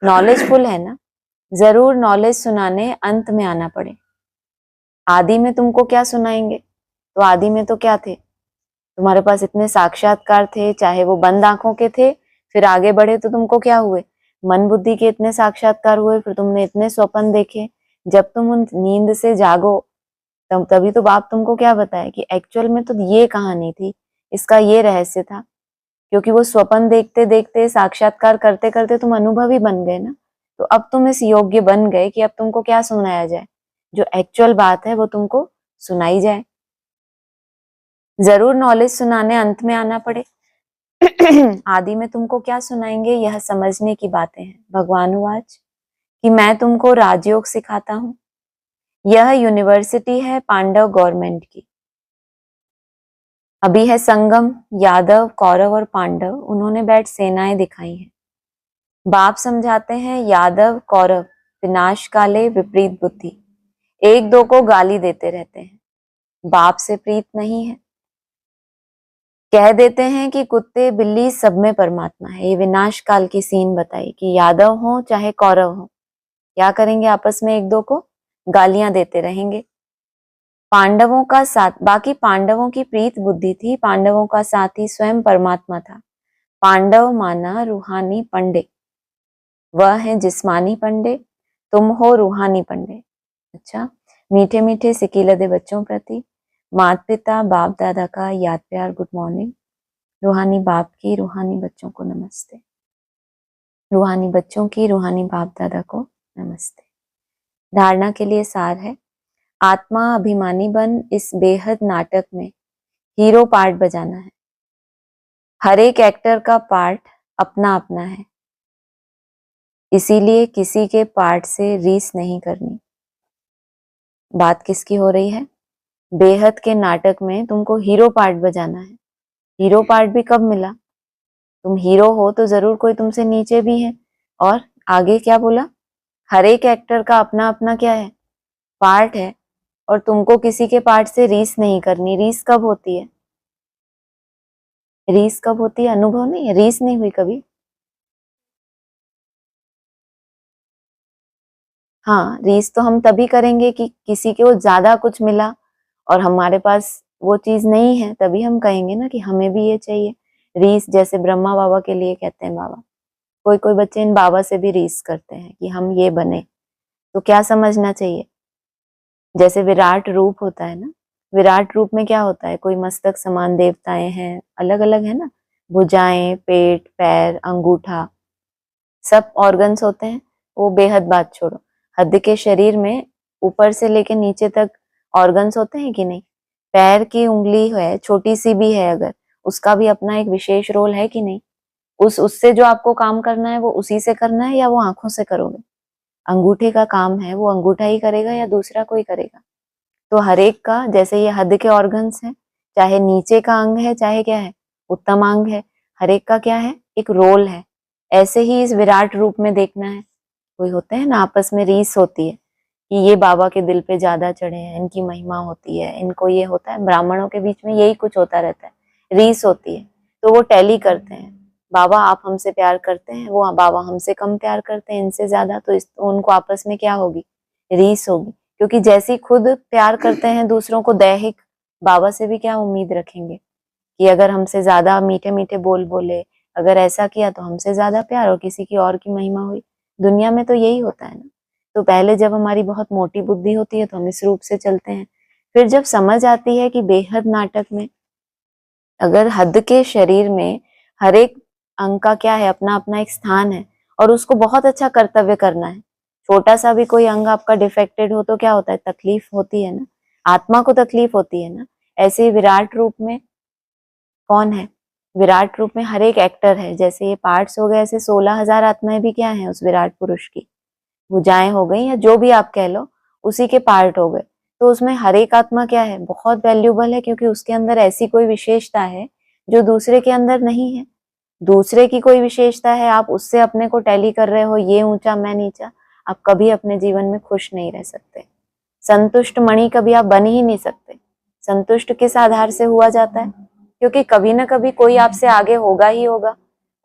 S1: नॉलेजफुल है ना, जरूर नॉलेज सुनाने अंत में आना पड़े। आदि में तुमको क्या सुनाएंगे? तो आदि में तो क्या थे? तुम्हारे पास इतने साक्षात्कार थे, चाहे वो बंद आंखों के थे, फिर आगे बढ़े तो तुमको क्या हुए? मन बुद्धि के इतने साक्षात्कार हुए, फिर तुमने इतने स्वप्न देखे। जब तुम उन नींद से जागो तब तभी तो बाप तुमको क्या बताए कि एक्चुअल में तो ये कहानी थी, इसका ये रहस्य था। क्योंकि वो स्वप्न देखते देखते, साक्षात्कार करते करते तुम अनुभवी बन गए ना। तो अब तुम इस योग्य बन गए कि अब तुमको क्या सुनाया जाए, जो एक्चुअल बात है वो तुमको सुनाई जाए। जरूर नॉलेज सुनाने अंत में आना पड़े। आदि में तुमको क्या सुनाएंगे यह समझने की बातें हैं। भगवान वाच कि मैं तुमको राजयोग सिखाता हूँ। यह यूनिवर्सिटी है पांडव गवर्नमेंट की। अभी है संगम, यादव, कौरव और पांडव, उन्होंने बैठ सेनाएं दिखाई हैं। बाप समझाते हैं यादव कौरव विनाश काले विपरीत बुद्धि, एक दो को गाली देते रहते हैं, बाप से प्रीत नहीं है। कह देते हैं कि कुत्ते बिल्ली सब में परमात्मा है। ये विनाश काल की सीन बताई कि यादव हो चाहे कौरव हो, क्या करेंगे आपस में, एक दो को गालियां देते रहेंगे। पांडवों का साथ, बाकी पांडवों की प्रीत बुद्धि थी, पांडवों का साथी स्वयं परमात्मा था। पांडव माना रूहानी पंडे, वह है जिस्मानी पंडे, तुम हो रूहानी पंडे। अच्छा, मीठे मीठे सिकीलदे बच्चों प्रति माता पिता बाप दादा का याद प्यार गुड मॉर्निंग। रूहानी बाप की रूहानी बच्चों को नमस्ते, रूहानी बच्चों की रूहानी बाप दादा को नमस्ते। धारणा के लिए सार है, आत्मा अभिमानी बन इस बेहद नाटक में हीरो पार्ट बजाना है। हर एक एक्टर का पार्ट अपना अपना है, इसीलिए किसी के पार्ट से रीस नहीं करनी। बात किसकी हो रही है? बेहद के नाटक में तुमको हीरो पार्ट बजाना है। हीरो पार्ट भी कब मिला? तुम हीरो हो तो जरूर कोई तुमसे नीचे भी है। और आगे क्या बोला? हर एक एक्टर का अपना अपना क्या है? पार्ट है, और तुमको किसी के पार्ट से रीस नहीं करनी। रीस कब होती है? रीस कब होती है? अनुभव नहीं है, रीस नहीं हुई कभी? हाँ, रीस तो हम तभी करेंगे कि किसी को ज्यादा कुछ मिला और हमारे पास वो चीज नहीं है, तभी हम कहेंगे ना कि हमें भी ये चाहिए। रीस जैसे ब्रह्मा बाबा के लिए कहते हैं बाबा, कोई कोई बच्चे इन बाबा से भी रीस करते हैं कि हम ये बने। तो क्या समझना चाहिए? जैसे विराट रूप होता है ना, विराट रूप में क्या होता है? कोई मस्तक समान देवताएं हैं, अलग अलग है ना, भुजाएं, पेट, पैर, अंगूठा, सब ऑर्गन्स होते हैं। वो बेहद बात छोड़ो, हद के शरीर में ऊपर से लेके नीचे तक ऑर्गन्स होते हैं कि नहीं? पैर की उंगली है, छोटी सी भी है अगर, उसका भी अपना एक विशेष रोल है कि नहीं? उससे जो आपको काम करना है वो उसी से करना है या वो आंखों से करोगे? अंगूठे का काम है, वो अंगूठा ही करेगा या दूसरा कोई करेगा? तो हर एक का, जैसे ये हद के ऑर्गन्स हैं, चाहे नीचे का अंग है चाहे क्या है, उत्तम अंग है, हर एक का क्या है, एक रोल है। ऐसे ही इस विराट रूप में देखना है। कोई होते हैं ना, आपस में रीस होती है कि ये बाबा के दिल पे ज्यादा चढ़े हैं, इनकी महिमा होती है, इनको ये होता है। ब्राह्मणों के बीच में यही कुछ होता रहता है, रीस होती है। तो वो टैली करते हैं, बाबा आप हमसे प्यार करते हैं, वो बाबा हमसे कम प्यार करते हैं, इनसे ज्यादा, तो उनको आपस में क्या होगी? रीस होगी। क्योंकि जैसी खुद प्यार करते हैं दूसरों को दैहिक, बाबा से भी क्या उम्मीद रखेंगे कि अगर हमसे ज्यादा मीठे मीठे बोल बोले, अगर ऐसा किया तो हमसे ज्यादा प्यार, और किसी की और की महिमा हुई। दुनिया में तो यही होता है ना। तो पहले जब हमारी बहुत मोटी बुद्धि होती है तो हम इस रूप से चलते हैं, फिर जब समझ आती है कि बेहद नाटक में अगर हद के शरीर में हर एक अंग का क्या है, अपना अपना एक स्थान है, और उसको बहुत अच्छा कर्तव्य करना है। छोटा सा भी कोई अंग आपका डिफेक्टेड हो तो क्या होता है? तकलीफ होती है ना, आत्मा को तकलीफ होती है ना। ऐसे ही विराट रूप में कौन है? विराट रूप में हर एक एक्टर है। जैसे ये पार्ट्स हो गए, ऐसे 16,000 आत्माएं भी क्या है उस विराट पुरुष की, भुजाएं हो गई या जो भी आप कह लो, उसी के पार्ट हो गए। तो उसमें हर एक आत्मा क्या है? बहुत वैल्यूबल है, क्योंकि उसके अंदर ऐसी कोई विशेषता है जो दूसरे के अंदर नहीं है। दूसरे की कोई विशेषता है, आप उससे अपने को टैली कर रहे हो, ये ऊंचा मैं नीचा, आप कभी अपने जीवन में खुश नहीं रह सकते। संतुष्ट मणि कभी आप बन ही नहीं सकते। संतुष्ट किस आधार से हुआ जाता है? क्योंकि कभी ना कभी कोई आपसे आगे होगा ही होगा,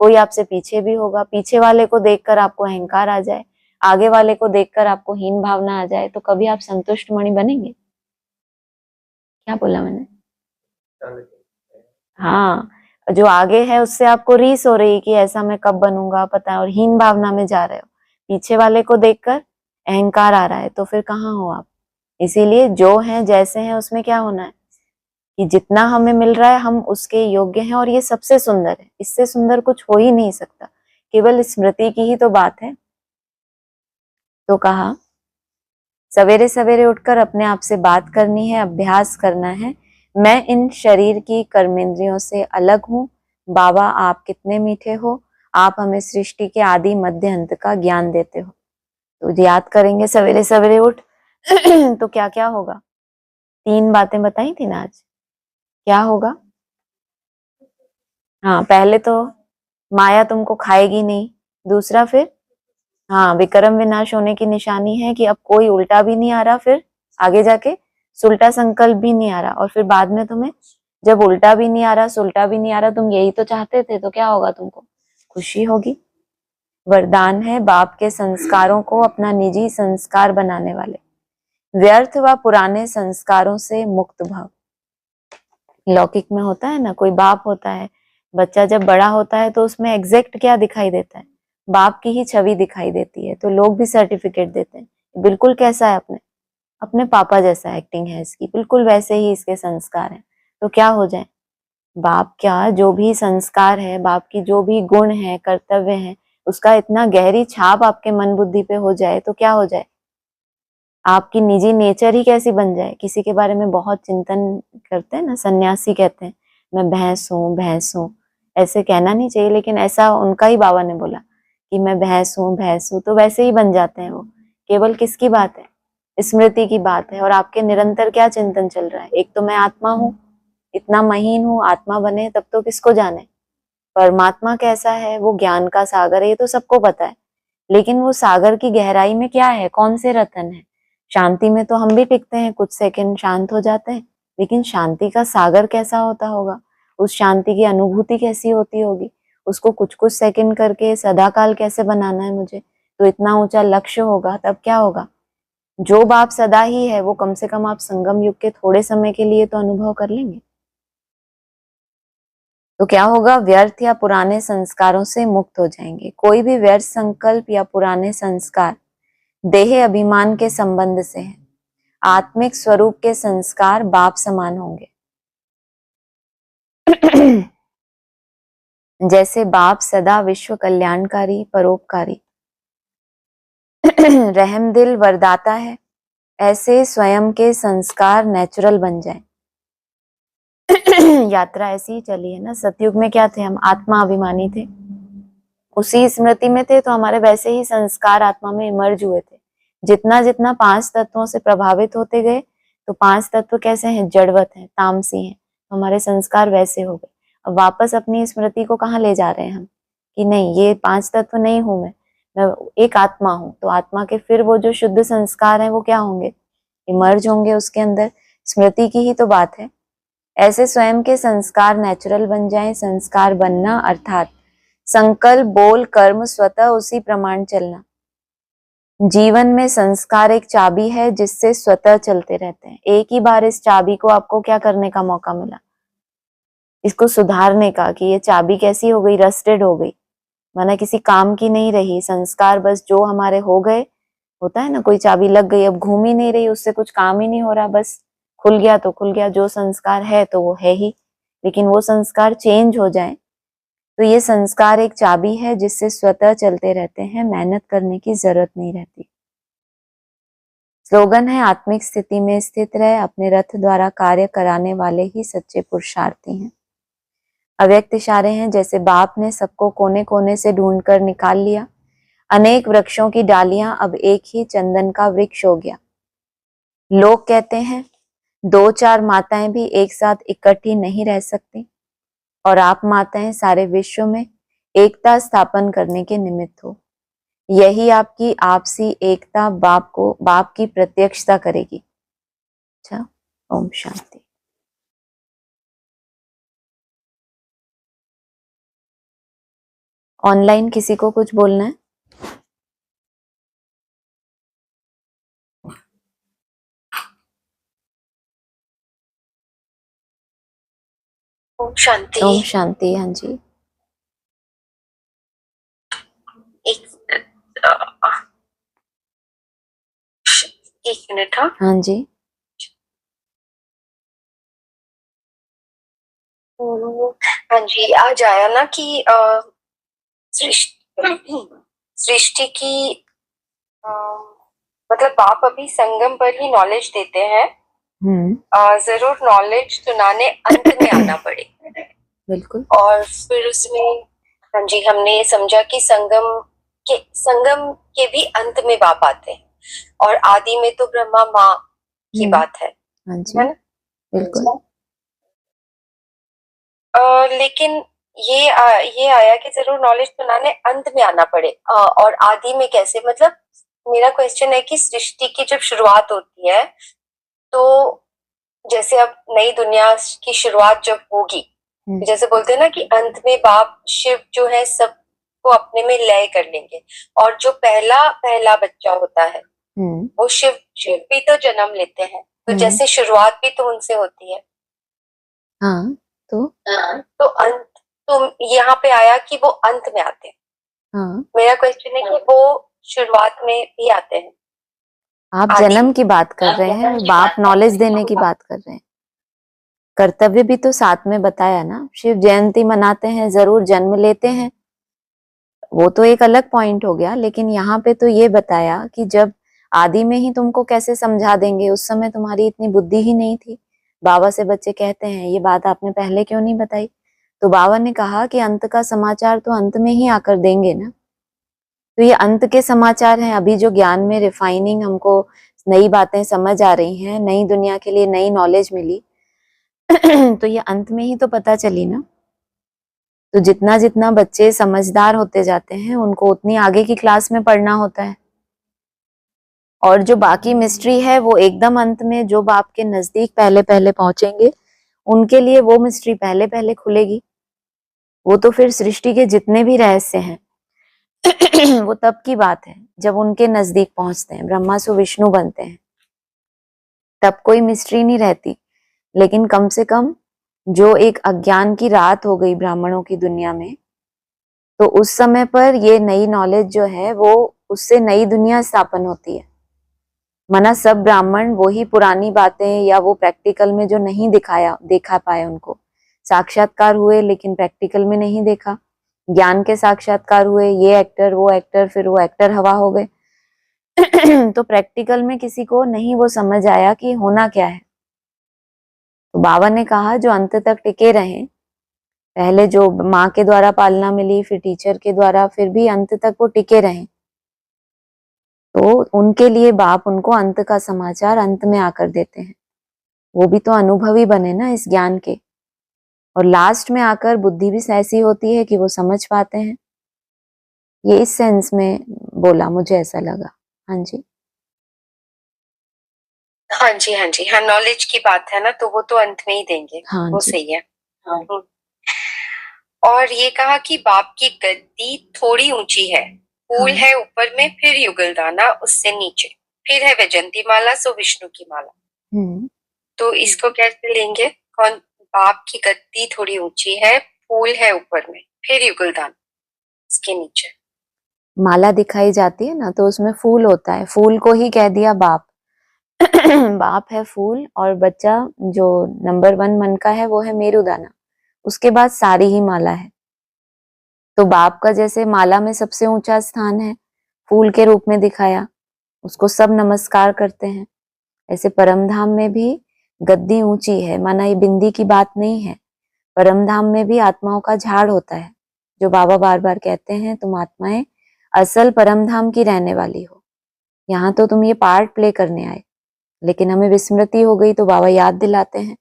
S1: कोई आपसे पीछे भी होगा। पीछे वाले को देखकर आपको अहंकार आ जाए, आगे वाले को देखकर आपको हीन भावना आ जाए, तो कभी आप संतुष्ट मणि बनेंगे? क्या बोला मैंने? हाँ, जो आगे है उससे आपको रीस हो रही कि ऐसा मैं कब बनूंगा पता है, और हीन भावना में जा रहे हो। पीछे वाले को देखकर अहंकार आ रहा है, तो फिर कहाँ हो आप? इसीलिए जो है जैसे हैं उसमें क्या होना है कि जितना हमें मिल रहा है हम उसके योग्य हैं, और ये सबसे सुंदर है। इससे सुंदर कुछ हो ही नहीं सकता, केवल स्मृति की ही तो बात है। तो कहा सवेरे सवेरे उठकर अपने आप से बात करनी है, अभ्यास करना है। मैं इन शरीर की कर्मेंद्रियों से अलग हूँ। बाबा आप कितने मीठे हो, आप हमें सृष्टि के आदि मध्य अंत का ज्ञान देते हो। तो याद करेंगे सवेरे सवेरे उठ तो क्या क्या होगा? 3 बातें बताई थी ना आज। क्या होगा? हाँ, पहले तो माया तुमको खाएगी नहीं, दूसरा फिर हाँ, विक्रम विनाश होने की निशानी है कि अब कोई उल्टा भी नहीं आ रहा, फिर आगे जाके सुलटा संकल्प भी नहीं आ रहा, और फिर बाद में तुम्हें जब उल्टा भी नहीं आ रहा, सुलटा भी नहीं आ रहा, तुम यही तो चाहते थे, तो क्या होगा? तुमको खुशी होगी। वरदान है बाप के संस्कारों को अपना निजी संस्कार बनाने वाले, व्यर्थ व पुराने संस्कारों से मुक्त भव। लौकिक में होता है ना, कोई बाप होता है, बच्चा जब बड़ा होता है तो उसमें एग्जैक्ट क्या दिखाई देता है? बाप की ही छवि दिखाई देती है। तो लोग भी सर्टिफिकेट देते हैं, बिल्कुल कैसा है, अपने अपने पापा जैसा एक्टिंग है इसकी, बिल्कुल वैसे ही इसके संस्कार हैं। तो क्या हो जाए? बाप क्या जो भी संस्कार है, बाप की जो भी गुण है, कर्तव्य है, उसका इतना गहरी छाप आपके मन बुद्धि पे हो जाए तो क्या हो जाए? आपकी निजी नेचर ही कैसी बन जाए? किसी के बारे में बहुत चिंतन करते हैं ना, सन्यासी कहते हैं मैं भैंस हूँ, भैंस हूँ। ऐसे कहना नहीं चाहिए, लेकिन ऐसा उनका ही बाबा ने बोला कि मैं भैंस हूँ, भैंस हूँ, तो वैसे ही बन जाते हैं वो। केवल किसकी बात है? स्मृति की बात है। और आपके निरंतर क्या चिंतन चल रहा है? एक तो मैं आत्मा हूँ, इतना महीन हूँ, आत्मा बने तब तो किसको जाने। परमात्मा कैसा है? वो ज्ञान का सागर है, ये तो सबको पता है। लेकिन वो सागर की गहराई में क्या है? कौन से रतन है? शांति में तो हम भी टिकते हैं, कुछ सेकंड शांत हो जाते हैं, लेकिन शांति का सागर कैसा होता होगा? उस शांति की अनुभूति कैसी होती होगी? उसको कुछ कुछ सेकंड करके सदाकाल कैसे बनाना है मुझे? तो इतना ऊंचा लक्ष्य होगा, तब क्या होगा? जो बाप सदा ही है, वो कम से कम आप संगम युग के थोड़े समय के लिए तो अनुभव कर लेंगे। तो क्या होगा? व्यर्थ या पुराने संस्कारों से मुक्त हो जाएंगे। कोई भी व्यर्थ संकल्प या पुराने संस्कार देह अभिमान के संबंध से है। आत्मिक स्वरूप के संस्कार बाप समान होंगे। जैसे बाप सदा विश्व कल्याणकारी, परोपकारी, रहमदिल वरदाता है, ऐसे स्वयं के संस्कार नेचुरल बन जाए। यात्रा ऐसी ही चली है ना। सतयुग में क्या थे हम? आत्मा अभिमानी थे, उसी स्मृति में थे, तो हमारे वैसे ही संस्कार आत्मा में इमर्ज हुए थे। जितना जितना पांच तत्वों से प्रभावित होते गए, तो पांच तत्व कैसे हैं? जड़वत हैं, तामसी हैं, तो हमारे संस्कार वैसे हो गए। अब वापस अपनी स्मृति को कहाँ ले जा रहे हैं हम? कि नहीं, ये पांच तत्व नहीं हूं मैं एक आत्मा हूं। तो आत्मा के फिर वो जो शुद्ध संस्कार हैं वो क्या होंगे? इमर्ज होंगे उसके अंदर। स्मृति की ही तो बात है। ऐसे स्वयं के संस्कार नेचुरल बन जाएं। संस्कार बनना अर्थात संकल्प, बोल, कर्म स्वतः उसी प्रमाण चलना। जीवन में संस्कार एक चाबी है जिससे स्वतः चलते रहते हैं। एक ही बार इस चाबी को आपको क्या करने का मौका मिला? इसको सुधारने का, कि ये चाबी कैसी हो गई? रस्टेड हो गई, माना किसी काम की नहीं रही। संस्कार बस जो हमारे हो गए, होता है ना, कोई चाबी लग गई, अब घूम ही नहीं रही, उससे कुछ काम ही नहीं हो रहा, बस खुल गया तो खुल गया। जो संस्कार है तो वो है ही, लेकिन वो संस्कार चेंज हो जाए। तो ये संस्कार एक चाबी है जिससे स्वतः चलते रहते हैं, मेहनत करने की जरूरत नहीं रहती। स्लोगन है आत्मिक स्थिति में स्थित रहे, अपने रथ द्वारा कार्य कराने वाले ही सच्चे पुरुषार्थी हैं। अव्यक्त इशारे हैं, जैसे बाप ने सबको कोने कोने से ढूंढकर निकाल लिया। अनेक वृक्षों की डालियां अब एक ही चंदन का वृक्ष हो गया। लोग कहते हैं दो चार माताएं भी एक साथ इकट्ठी नहीं रह सकती, और आप माताएं सारे विश्व में एकता स्थापन करने के निमित्त हो। यही आपकी आपसी एकता बाप की प्रत्यक्षता करेगी। अच्छा, ओम शांति। ऑनलाइन किसी को कुछ बोलना है?
S2: ओम शांति।
S1: ओम शांति। हाँ जी,
S2: एक एक मिनट।
S1: हाँ जी।
S2: हाँ जी, आज आया ना कि सृष्टि की मतलब आप अभी संगम पर ही नॉलेज देते हैं। जरूर नॉलेज सुनाने अंत में आना पड़े।
S1: बिल्कुल।
S2: और फिर उसमें हाँ जी, हमने ये समझा कि संगम के भी अंत में बाप आते हैं, और आदि में तो ब्रह्मा माँ की बात है।
S1: हाँ जी,
S2: है ना?
S1: बिल्कुल।
S2: लेकिन ये आया कि जरूर नॉलेज बनाने अंत में आना पड़े, और आदि में कैसे, मतलब मेरा क्वेश्चन है कि सृष्टि की जब शुरुआत होती है तो जैसे अब नई दुनिया की शुरुआत जब होगी, तो जैसे बोलते हैं ना कि अंत में बाप शिव जो है सबको अपने में लय कर लेंगे, और जो पहला पहला बच्चा होता है वो शिव शिव भी तो जन्म लेते हैं, तो जैसे शुरुआत भी तो उनसे होती है।
S1: हाँ,
S2: तो अंत, तो यहाँ पे आया कि वो अंत में आते हैं।
S1: हाँ,
S2: मेरा क्वेश्चन है कि वो शुरुआत में भी आते हैं।
S1: आप
S2: आदि
S1: जन्म
S2: में।
S1: की बात कर रहे हैं और बाप नॉलेज देने की बात कर रहे हैं। कर्तव्य भी तो साथ में बताया ना, शिव जयंती मनाते हैं, जरूर जन्म लेते हैं, वो तो एक अलग पॉइंट हो गया, लेकिन यहाँ पे तो ये बताया कि जब आदि में ही तुमको कैसे समझा देंगे, उस समय तुम्हारी इतनी बुद्धि ही नहीं थी। बाबा से बच्चे कहते हैं ये बात आपने पहले क्यों नहीं बताई, तो बाबा ने कहा कि अंत का समाचार तो अंत में ही आकर देंगे ना। तो ये अंत के समाचार हैं, अभी जो ज्ञान में रिफाइनिंग, हमको नई बातें समझ आ रही हैं, नई दुनिया के लिए नई नॉलेज मिली तो ये अंत में ही तो पता चली ना। तो जितना जितना बच्चे समझदार होते जाते हैं उनको उतनी आगे की क्लास में पढ़ना होता है, और जो बाकी मिस्ट्री है वो एकदम अंत में, जो बाप के नजदीक पहले पहले पहुंचेंगे उनके लिए वो मिस्ट्री पहले पहले खुलेगी। वो तो फिर सृष्टि के जितने भी रहस्य हैं वो तब की बात है जब उनके नजदीक पहुंचते हैं, ब्रह्मा सु विष्णु बनते हैं, तब कोई मिस्ट्री नहीं रहती। लेकिन कम से कम जो एक अज्ञान की रात हो गई ब्राह्मणों की दुनिया में, तो उस समय पर ये नई नॉलेज जो है वो, उससे नई दुनिया स्थापन होती है। मना सब ब्राह्मण वही पुरानी बातें या वो प्रैक्टिकल में जो नहीं देखा पाए, उनको साक्षात्कार हुए लेकिन प्रैक्टिकल में नहीं देखा, ज्ञान के साक्षात्कार हुए, ये एक्टर वो एक्टर, फिर वो एक्टर हवा हो गए तो प्रैक्टिकल में किसी को नहीं वो समझ आया कि होना क्या है। तो बाबा ने कहा जो अंत तक टिके रहें, पहले जो माँ के द्वारा पालना मिली, फिर टीचर के द्वारा, फिर भी अंत तक वो टिके रहें, तो उनके लिए बाप उनको अंत का समाचार अंत में आकर देते हैं। वो भी तो अनुभवी बने ना इस ज्ञान के, और लास्ट में आकर बुद्धि भी ऐसी होती है कि वो समझ पाते हैं। ये इस सेंस में बोला, मुझे ऐसा लगा। हाँ जी,
S2: हाँ जी, हाँ जी, हाँ, नॉलेज की बात है ना, तो वो तो अंत में ही देंगे।
S1: हाँ
S2: वो
S1: जी,
S2: सही है। और ये कहा कि बाप की गद्दी थोड़ी ऊंची है, फूल है ऊपर में, फिर युगल दाना उससे नीचे, फिर है वैजंती माला, सो विष्णु की माला। तो इसको कैसे लेंगे? कौन? बाप की गद्दी थोड़ी ऊंची है, फूल है ऊपर में, फिर युगल दाना इसके नीचे।
S1: माला दिखाई जाती है ना, तो उसमें फूल होता है, फूल को ही कह दिया बाप बाप है फूल, और बच्चा जो नंबर 1 मन का है वो है मेरुदाना, उसके बाद सारी ही माला है। तो बाप का जैसे माला में सबसे ऊंचा स्थान है, फूल के रूप में दिखाया, उसको सब नमस्कार करते हैं। ऐसे परम धाम में भी गद्दी ऊंची है, माना ये बिंदी की बात नहीं है। परम धाम में भी आत्माओं का झाड़ होता है, जो बाबा बार बार कहते हैं तुम आत्माएं असल परम धाम की रहने वाली हो, यहाँ तो तुम ये पार्ट प्ले करने आए। लेकिन हमें विस्मृति हो गई, तो बाबा याद दिलाते हैं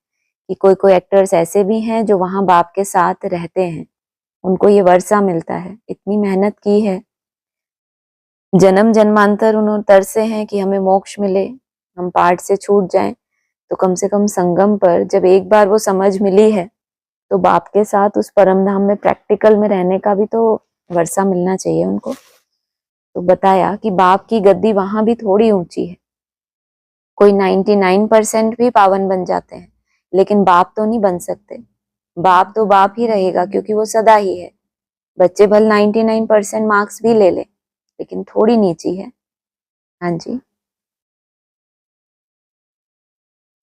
S1: कि कोई कोई एक्टर्स ऐसे भी हैं जो वहां बाप के साथ रहते हैं, उनको ये वर्षा मिलता है, इतनी मेहनत की है, जन्म जन्मांतर उन्होंने तरसे हैं कि हमें मोक्ष मिले, हम पाठ से छूट जाएं। तो कम से कम संगम पर जब एक बार वो समझ मिली है, तो बाप के साथ उस परम धाम में प्रैक्टिकल में रहने का भी तो वर्षा मिलना चाहिए उनको। तो बताया कि बाप की गद्दी वहां भी थोड़ी ऊंची है, कोई 99% भी पावन बन जाते हैं, लेकिन बाप तो नहीं बन सकते। बाप तो बाप ही रहेगा क्योंकि वो सदा ही है। बच्चे भल 99% मार्क्स भी ले ले, लेकिन थोड़ी नीची है। हाँ जी,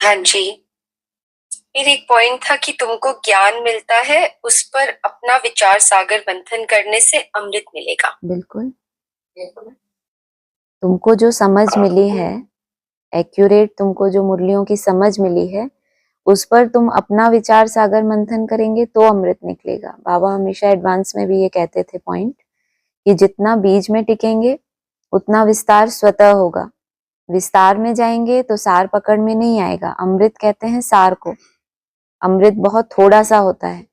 S2: हाँ जी। फिर एक पॉइंट था कि तुमको ज्ञान मिलता है, उस पर अपना विचार सागर मंथन करने से अमृत मिलेगा।
S1: बिल्कुल। तुमको जो समझ मिली है, एक्यूरेट तुमको जो मुरलियों की समझ मिली है, उस पर तुम अपना विचार सागर मंथन करेंगे तो अमृत निकलेगा। बाबा हमेशा एडवांस में भी ये कहते थे पॉइंट, कि जितना बीज में टिकेंगे उतना विस्तार स्वतः होगा। विस्तार में जाएंगे तो सार पकड़ में नहीं आएगा। अमृत कहते हैं सार को, अमृत बहुत थोड़ा सा होता है,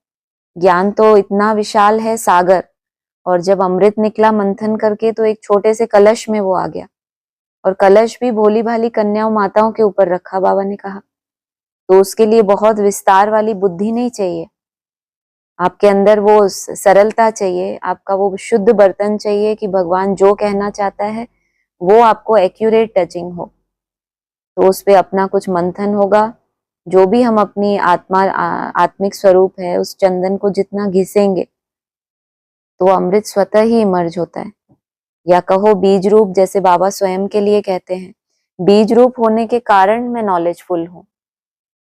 S1: ज्ञान तो इतना विशाल है, सागर, और जब अमृत निकला मंथन करके तो एक छोटे से कलश में वो आ गया, और कलश भी भोली भाली कन्याओं माताओं के ऊपर रखा, बाबा ने कहा। तो उसके लिए बहुत विस्तार वाली बुद्धि नहीं चाहिए, आपके अंदर वो सरलता चाहिए, आपका वो शुद्ध बर्तन चाहिए कि भगवान जो कहना चाहता है वो आपको एक्यूरेट टचिंग हो। तो उस पे अपना कुछ मंथन होगा, जो भी हम अपनी आत्मिक स्वरूप है उस चंदन को जितना घिसेंगे तो अमृत स्वतः ही इमर्ज होता है। या कहो बीज रूप, जैसे बाबा स्वयं के लिए कहते हैं, बीज रूप होने के कारण मैं नॉलेजफुल हूँ।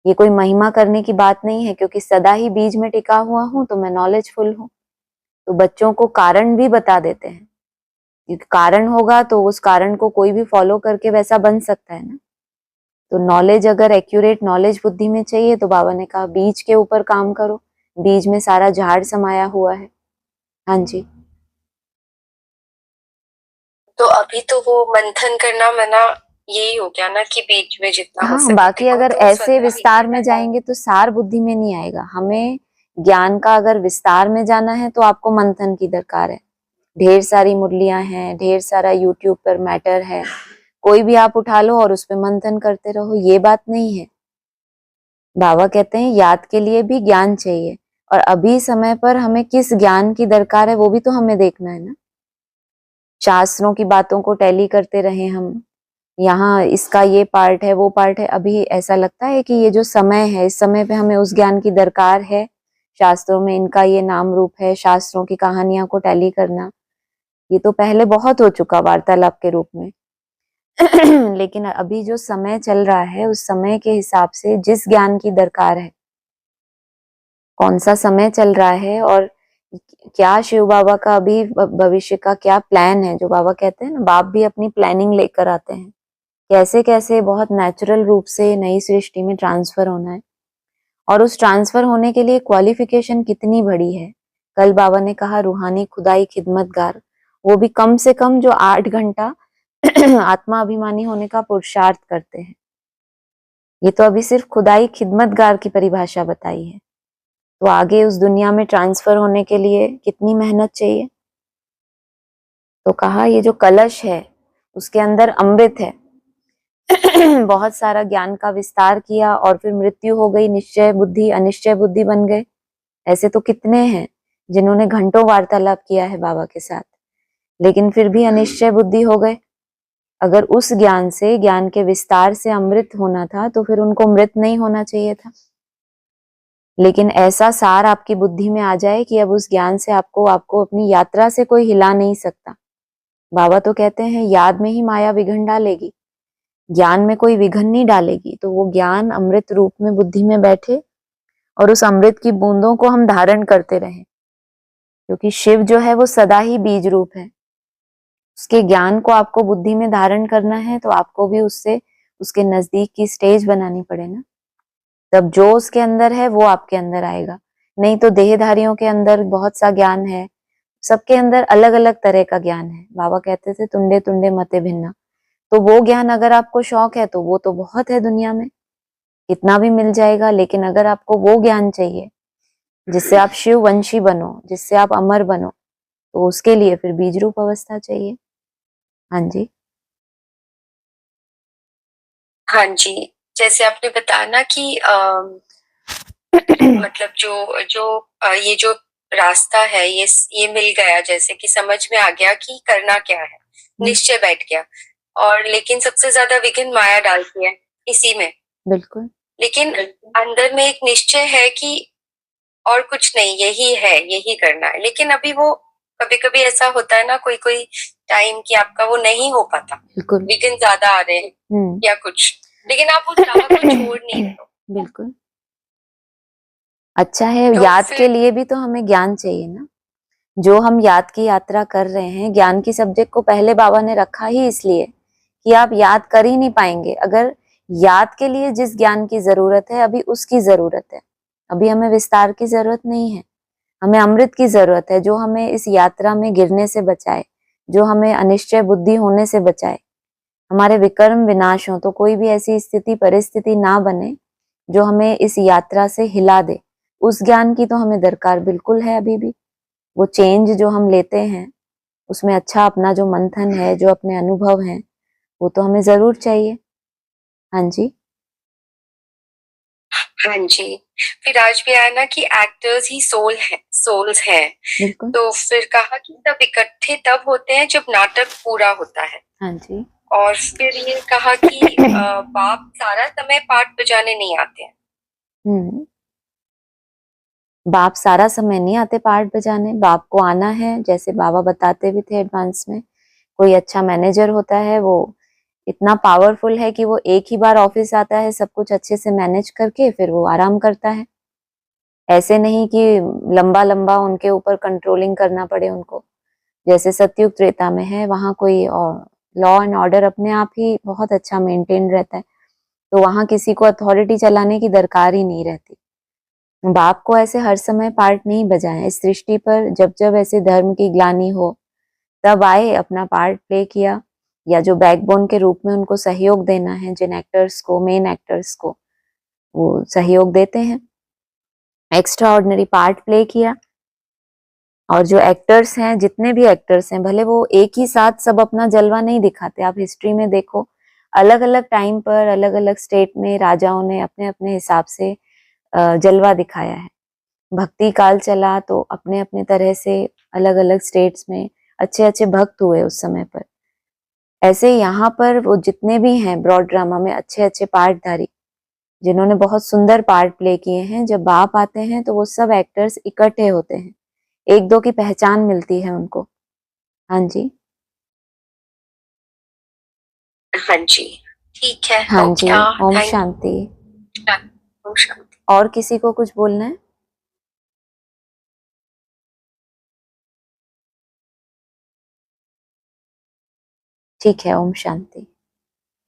S1: ये कोई महिमा करने की बात नहीं है, क्योंकि सदा ही बीज में टिका हुआ हूं तो मैं नॉलेजफुल हूँ। तो बच्चों को कारण भी बता देते हैं, क्योंकि कारण होगा तो उस कारण को कोई भी फॉलो करके वैसा बन सकता है ना। तो नॉलेज, अगर एक्यूरेट नॉलेज बुद्धि में चाहिए तो बाबा ने कहा बीज के ऊपर काम करो, बीज में सारा झाड़ समाया हुआ है। हाँ जी।
S2: तो अभी तो वो मंथन करना मना यही हो गया ना कि बीच में जितना हो
S1: हाँ,
S2: सके
S1: बाकी
S2: टिको,
S1: अगर
S2: तो
S1: ऐसे
S2: स्वतः ही
S1: विस्तार में जाएंगे तो सार बुद्धि में नहीं आएगा। हमें ज्ञान का अगर विस्तार में जाना है तो आपको मंथन की दरकार है। ढेर सारी मुरलियां हैं, ढेर सारा यूट्यूब पर मैटर है, कोई भी आप उठा लो और उस पर मंथन करते रहो, ये बात नहीं है। बाबा कहते हैं याद के लिए भी ज्ञान चाहिए, और अभी समय पर हमें किस ज्ञान की दरकार है वो भी तो हमें देखना है ना। शास्त्रों की बातों को टैली करते रहे हम, यहाँ इसका ये पार्ट है वो पार्ट है, अभी ऐसा लगता है कि ये जो समय है इस समय पे हमें उस ज्ञान की दरकार है। शास्त्रों में इनका ये नाम रूप है, शास्त्रों की कहानियां को टैली करना, ये तो पहले बहुत हो चुका वार्तालाप के रूप में। लेकिन अभी जो समय चल रहा है उस समय के हिसाब से जिस ज्ञान की दरकार है, कौन सा समय चल रहा है और क्या शिव बाबा का अभी भविष्य का क्या प्लान है, जो बाबा कहते हैं ना, बाप भी अपनी प्लानिंग लेकर आते हैं, कैसे कैसे बहुत नेचुरल रूप से नई सृष्टि में ट्रांसफर होना है, और उस ट्रांसफर होने के लिए क्वालिफिकेशन कितनी बड़ी है। कल बाबा ने कहा रूहानी खुदाई खिदमतगार, वो भी कम से कम जो 8 घंटा आत्मा अभिमानी होने का पुरुषार्थ करते हैं। ये तो अभी सिर्फ खुदाई खिदमतगार की परिभाषा बताई है, तो आगे उस दुनिया में ट्रांसफर होने के लिए कितनी मेहनत चाहिए। तो कहा ये जो कलश है उसके अंदर अमृत है। बहुत सारा ज्ञान का विस्तार किया और फिर मृत्यु हो गई, निश्चय बुद्धि अनिश्चय बुद्धि बन गए। ऐसे तो कितने हैं जिन्होंने घंटों वार्तालाप किया है बाबा के साथ, लेकिन फिर भी अनिश्चय बुद्धि हो गए। अगर उस ज्ञान से, ज्ञान के विस्तार से अमृत होना था तो फिर उनको मृत नहीं होना चाहिए था। लेकिन ऐसा सार आपकी बुद्धि में आ जाए कि अब उस ज्ञान से आपको अपनी यात्रा से कोई हिला नहीं सकता। बाबा तो कहते हैं याद में ही माया विघन डालेगी, ज्ञान में कोई विघन नहीं डालेगी। तो वो ज्ञान अमृत रूप में बुद्धि में बैठे और उस अमृत की बूंदों को हम धारण करते रहें, क्योंकि शिव जो है वो सदा ही बीज रूप है। उसके ज्ञान को आपको बुद्धि में धारण करना है तो आपको भी उससे उसके नजदीक की स्टेज बनानी पड़े ना, तब जो उसके अंदर है वो आपके अंदर आएगा। नहीं तो देहधारियों के अंदर बहुत सा ज्ञान है, सबके अंदर अलग अलग तरह का ज्ञान है। बाबा कहते थे तुंडे तुंडे मते भिन्ना, तो वो ज्ञान अगर आपको शौक है तो वो तो बहुत है दुनिया में, कितना भी मिल जाएगा। लेकिन अगर आपको वो ज्ञान चाहिए जिससे आप शिव वंशी बनो, जिससे आप अमर बनो, तो उसके लिए फिर बीज रूप अवस्था चाहिए। हाँ जी।
S2: हाँ जी, जैसे आपने बताया ना कि मतलब जो जो ये जो रास्ता है ये मिल गया, जैसे कि समझ में आ गया कि करना क्या है, निश्चय बैठ गया। और लेकिन सबसे ज्यादा विघ्न माया डालती है इसी में।
S1: बिल्कुल
S2: लेकिन अंदर में एक निश्चय है कि और कुछ नहीं, यही है, यही करना है। लेकिन अभी वो कभी कभी ऐसा होता है ना, कोई कोई टाइम कि आपका वो नहीं हो पाता,
S1: बिल्कुल।
S2: विघ्न ज्यादा आ रहे हैं या कुछ, लेकिन आप उस राह को छोड़ नहीं रहे हो।
S1: बिल्कुल। अच्छा है,
S2: तो
S1: याद
S2: फिर
S1: के लिए भी तो हमें ज्ञान चाहिए ना। जो हम याद की यात्रा कर रहे हैं, ज्ञान की सब्जेक्ट को पहले बाबा ने रखा ही इसलिए कि आप याद कर ही नहीं पाएंगे। अगर याद के लिए जिस ज्ञान की जरूरत है अभी उसकी जरूरत है, अभी हमें विस्तार की जरूरत नहीं है, हमें अमृत की जरूरत है जो हमें इस यात्रा में गिरने से बचाए, जो हमें अनिश्चय बुद्धि होने से बचाए, हमारे विकर्म विनाश हो, तो कोई भी ऐसी स्थिति परिस्थिति ना बने जो हमें इस यात्रा से हिला दे। उस ज्ञान की तो हमें दरकार बिल्कुल है अभी भी। वो चेंज जो हम लेते हैं उसमें अच्छा अपना जो मंथन है, जो अपने अनुभव हैं, वो तो हमें जरूर चाहिए। हाँ जी।
S2: हाँ जी। फिर आज भी आया ना कि एक्टर्स ही सोल्स हैं।
S1: बिल्कुल।
S2: तो फिर कहा कि सब इकट्ठे तब होते हैं जब नाटक पूरा होता है।
S1: हाँ जी।
S2: और फिर ये कहा कि बाप सारा समय पाठ बजाने नहीं आते हैं।
S1: हम्म। बाप सारा समय नहीं आते पार्ट बजाने, बाप को आना है, जैसे बाबा बताते भी थे एडवांस में। कोई अच्छा मैनेजर होता है, वो इतना पावरफुल है कि वो एक ही बार ऑफिस आता है, सब कुछ अच्छे से मैनेज करके फिर वो आराम करता है। ऐसे नहीं कि लंबा लंबा उनके ऊपर कंट्रोलिंग करना पड़े उनको, जैसे सतयुग त्रेता में है, वहां कोई लॉ एंड ऑर्डर अपने आप ही बहुत अच्छा मेंटेन रहता है, तो वहां किसी को अथॉरिटी चलाने की दरकार ही नहीं रहती। बाप को ऐसे हर समय पार्ट नहीं बजाए, इस सृष्टि पर जब जब ऐसे धर्म की ग्लानि हो तब आए, अपना पार्ट प्ले किया, या जो बैकबोन के रूप में उनको सहयोग देना है, जिन एक्टर्स को, मेन एक्टर्स को वो सहयोग देते हैं, एक्स्ट्रा ऑर्डिनरी पार्ट प्ले किया। और जो एक्टर्स हैं, जितने भी एक्टर्स हैं, भले वो एक ही साथ सब अपना जलवा नहीं दिखाते, आप हिस्ट्री में देखो, अलग अलग टाइम पर अलग अलग स्टेट में राजाओं ने अपने अपने हिसाब से जलवा दिखाया है। भक्ति काल चला तो अपने अपने तरह से अलग अलग स्टेट्स में अच्छे अच्छे भक्त हुए उस समय पर। ऐसे यहाँ पर वो जितने भी हैं ब्रॉड ड्रामा में अच्छे अच्छे पार्टधारी, जिन्होंने बहुत सुंदर पार्ट प्ले किए हैं, जब बाप आते हैं तो वो सब एक्टर्स इकट्ठे होते हैं, एक दो की पहचान मिलती है उनको। हाँ जी।
S2: हाँ जी। ठीक है।
S1: हाँ
S2: तो
S1: जी।
S2: क्या
S1: ओम
S2: थैंक
S1: शांति।
S2: यू।
S1: और किसी को कुछ बोलना है? ठीक है, ओम शांति।